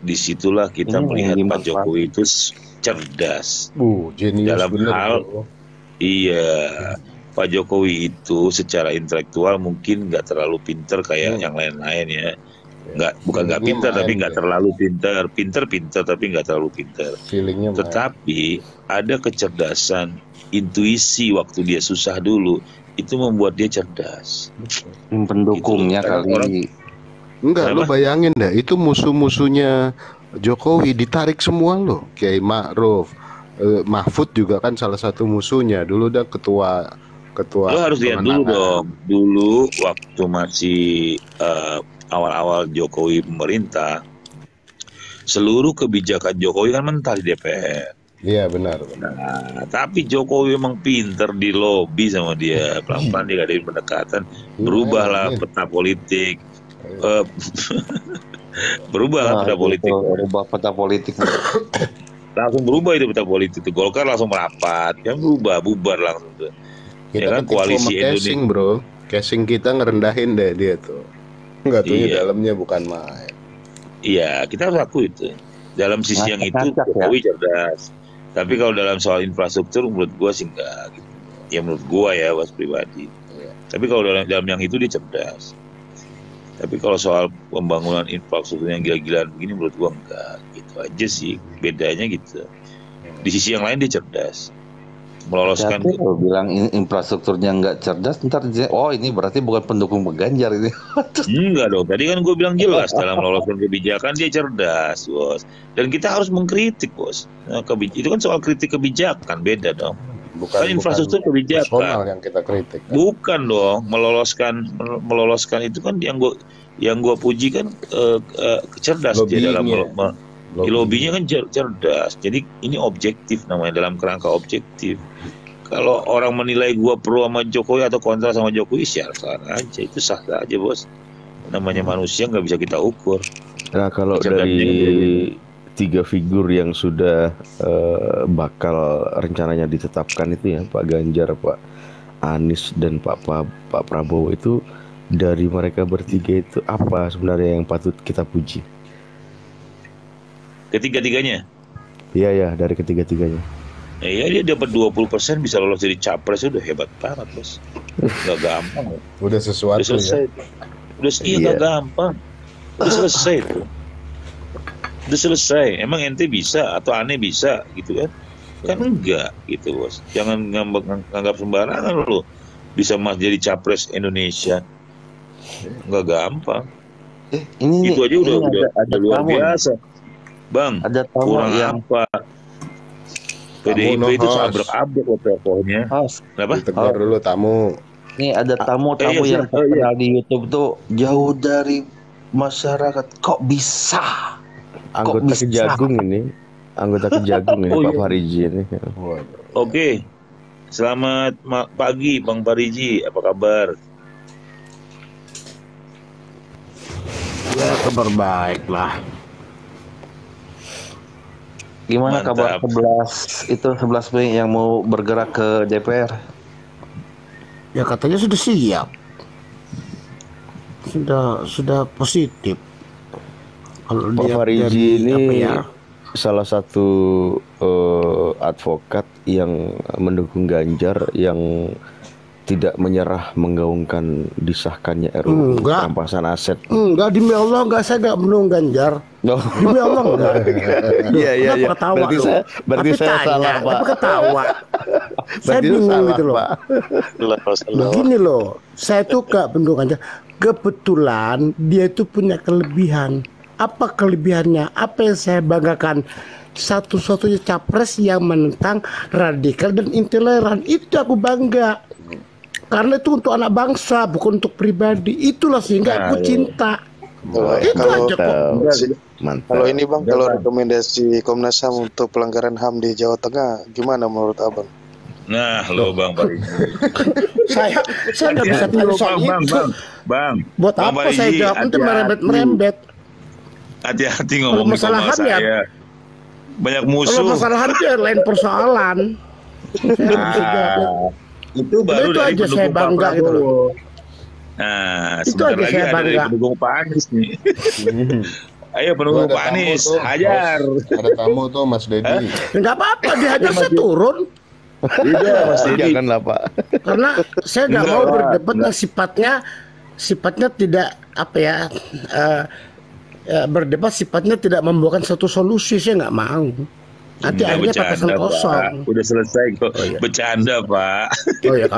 disitulah kita Ini melihat yang Pak dimanfaat. Jokowi itu cerdas Jenius dalam bener hal bro. iya. Pak Jokowi itu secara intelektual mungkin nggak terlalu pinter kayak yang lain-lain ya. Bukan nggak Feelingnya pinter tapi main, nggak ya. terlalu pinter. Pinter tapi nggak terlalu pinter. Feelingnya main. Tetapi ada kecerdasan, intuisi waktu dia susah dulu itu membuat dia cerdas. pendukungnya Gitu. kali. Enggak, lu Kenapa? bayangin deh, itu musuh-musuhnya Jokowi ditarik semua loh. Kiai Ma'ruf, Mahfud juga kan salah satu musuhnya. Dulu udah ketua Lo harus lihat dulu kemenangan. dong. Dulu waktu masih awal-awal Jokowi pemerintah, seluruh kebijakan Jokowi kan mentah di DPR. Iya benar. Nah, tapi Jokowi memang pinter di lobby sama dia, pelan-pelan dia ngadain pendekatan, berubahlah Iya, peta politik, berubahlah peta politik, Berubah peta politik. langsung berubah itu peta politik itu. Golkar langsung merapat, kan berubah, bubar langsung tuh. Kita Ya kan, ketipu koalisi sama casing bro. Casing kita ngerendahin deh dia tuh. Enggak tuh Iya. dalamnya bukan main. Iya, kita harus akui itu. Dalam sisi yang itu Ngacak-ngacak ya. Jokowi cerdas. Tapi kalau dalam soal infrastruktur menurut gua sih enggak gitu. Ya menurut gua ya, was pribadi. Tapi kalau dalam yang itu dia cerdas. Tapi kalau soal pembangunan infrastruktur yang gila-gilaan begini menurut gua enggak. Gitu aja sih, bedanya gitu. Di sisi yang lain dia cerdas. Meloloskan Tapi kalau bilang infrastrukturnya nggak cerdas, ntar ini berarti bukan pendukung Ganjar ini. Enggak dong, tadi kan gue bilang jelas dalam meloloskan kebijakan dia cerdas, Bos. Dan kita harus mengkritik, Bos. Nah, itu kan soal kritik kebijakan, beda dong. Kan infrastruktur kebijakan. Personal yang kita kritik. Bukan dong, meloloskan itu kan yang gua puji kan cerdas dia dalam lobbynya kan cerdas. Jadi ini objektif namanya, dalam kerangka objektif. Kalau orang menilai gua pro sama Jokowi atau kontra sama Jokowi, sah-sah aja, itu sah aja, Bos. Namanya manusia nggak bisa kita ukur. Nah, kalau dari 3 figur yang sudah bakal rencananya ditetapkan itu ya, Pak Ganjar, Pak Anies dan Pak Prabowo itu, dari mereka bertiga itu apa sebenarnya yang patut kita puji? Ketiga-tiganya? Iya, dari ketiga-tiganya. Iya, dia dapat 20% bisa lolos jadi capres, udah hebat banget, Bos. Gak gampang. Udah sesuatu. Udah selesai. Gak gampang. Udah selesai tuh. Udah selesai. Emang ente bisa atau aneh bisa gitu kan? Kan enggak gitu, Bos. Jangan nganggap sembarangan lo bisa jadi capres Indonesia. Nggak gampang. Ini itu aja udah luar biasa. Bang, ada kurang yang apa? PDIP itu seabrek-abrek loh pokoknya. Kenapa? Ditegur dulu tamu. Nih ada tamu yang terkenal di YouTube tuh jauh dari masyarakat. Kok bisa? Anggota Kejagung ini. Anggota Kejagung ini Pak Pariji ini. Oke. Selamat pagi Bang Pariji, apa kabar? Ya kabar baik lah. Gimana Mantap. kabar 11 Mei yang mau bergerak ke DPR? Ya katanya sudah siap. Sudah positif. Kalau Pak dia Pariji ini apa ya? salah satu advokat yang mendukung Ganjar, yang tidak menyerah menggaungkan disahkannya RUU perampasan aset. Enggak, demi Allah enggak, saya enggak mendukung Ganjar. Demi Allah enggak. Iya. Ketawa Berarti saya salah, Pak. Tapi ketawa. Saya Berarti bingung salah, gitu loh. Pak. Begini loh, saya tuh enggak mendukung Ganjar. Kebetulan dia itu punya kelebihan. Apa kelebihannya? Apa yang saya banggakan? Satu-satunya capres yang menentang radikal dan intoleran. Itu aku bangga. Karena itu untuk anak bangsa, bukan untuk pribadi. Itulah sehingga aku cinta. Itu aja kok. Mantap. Kalau ini Bang, kalau rekomendasi Komnas HAM untuk pelanggaran HAM di Jawa Tengah, gimana menurut Abang? Nah, lo Bang Pariji. saya nggak bisa tahu soal itu. Bang. Buat Bang apa Pariji, saya jawab itu merembet-merembet. Hati-hati Kalau ngomong masalah sama HAM ya, saya. Banyak kalau musuh. masalah HAM itu lain persoalan. Itu baru itu dari aja saya pendukung Pak bangga gitu loh. Prabowo. Nah, Itu sebentar aja lagi saya ada dari bangga. pendukung Pak Anies nih. Ayo pendukung Pak Anies, hajar. Ada tamu tuh Mas Dedi. Enggak apa-apa, dihajar saya turun. Tidak, Mas Dedi. Janganlah, Pak. Karena saya nggak mau berdebat yang sifatnya tidak apa ya, berdebat sifatnya tidak membuahkan satu solusi. Saya nggak mau. Nanti akhirnya pakai kosong. Udah selesai kok. Bercanda, Pak. Oh ya.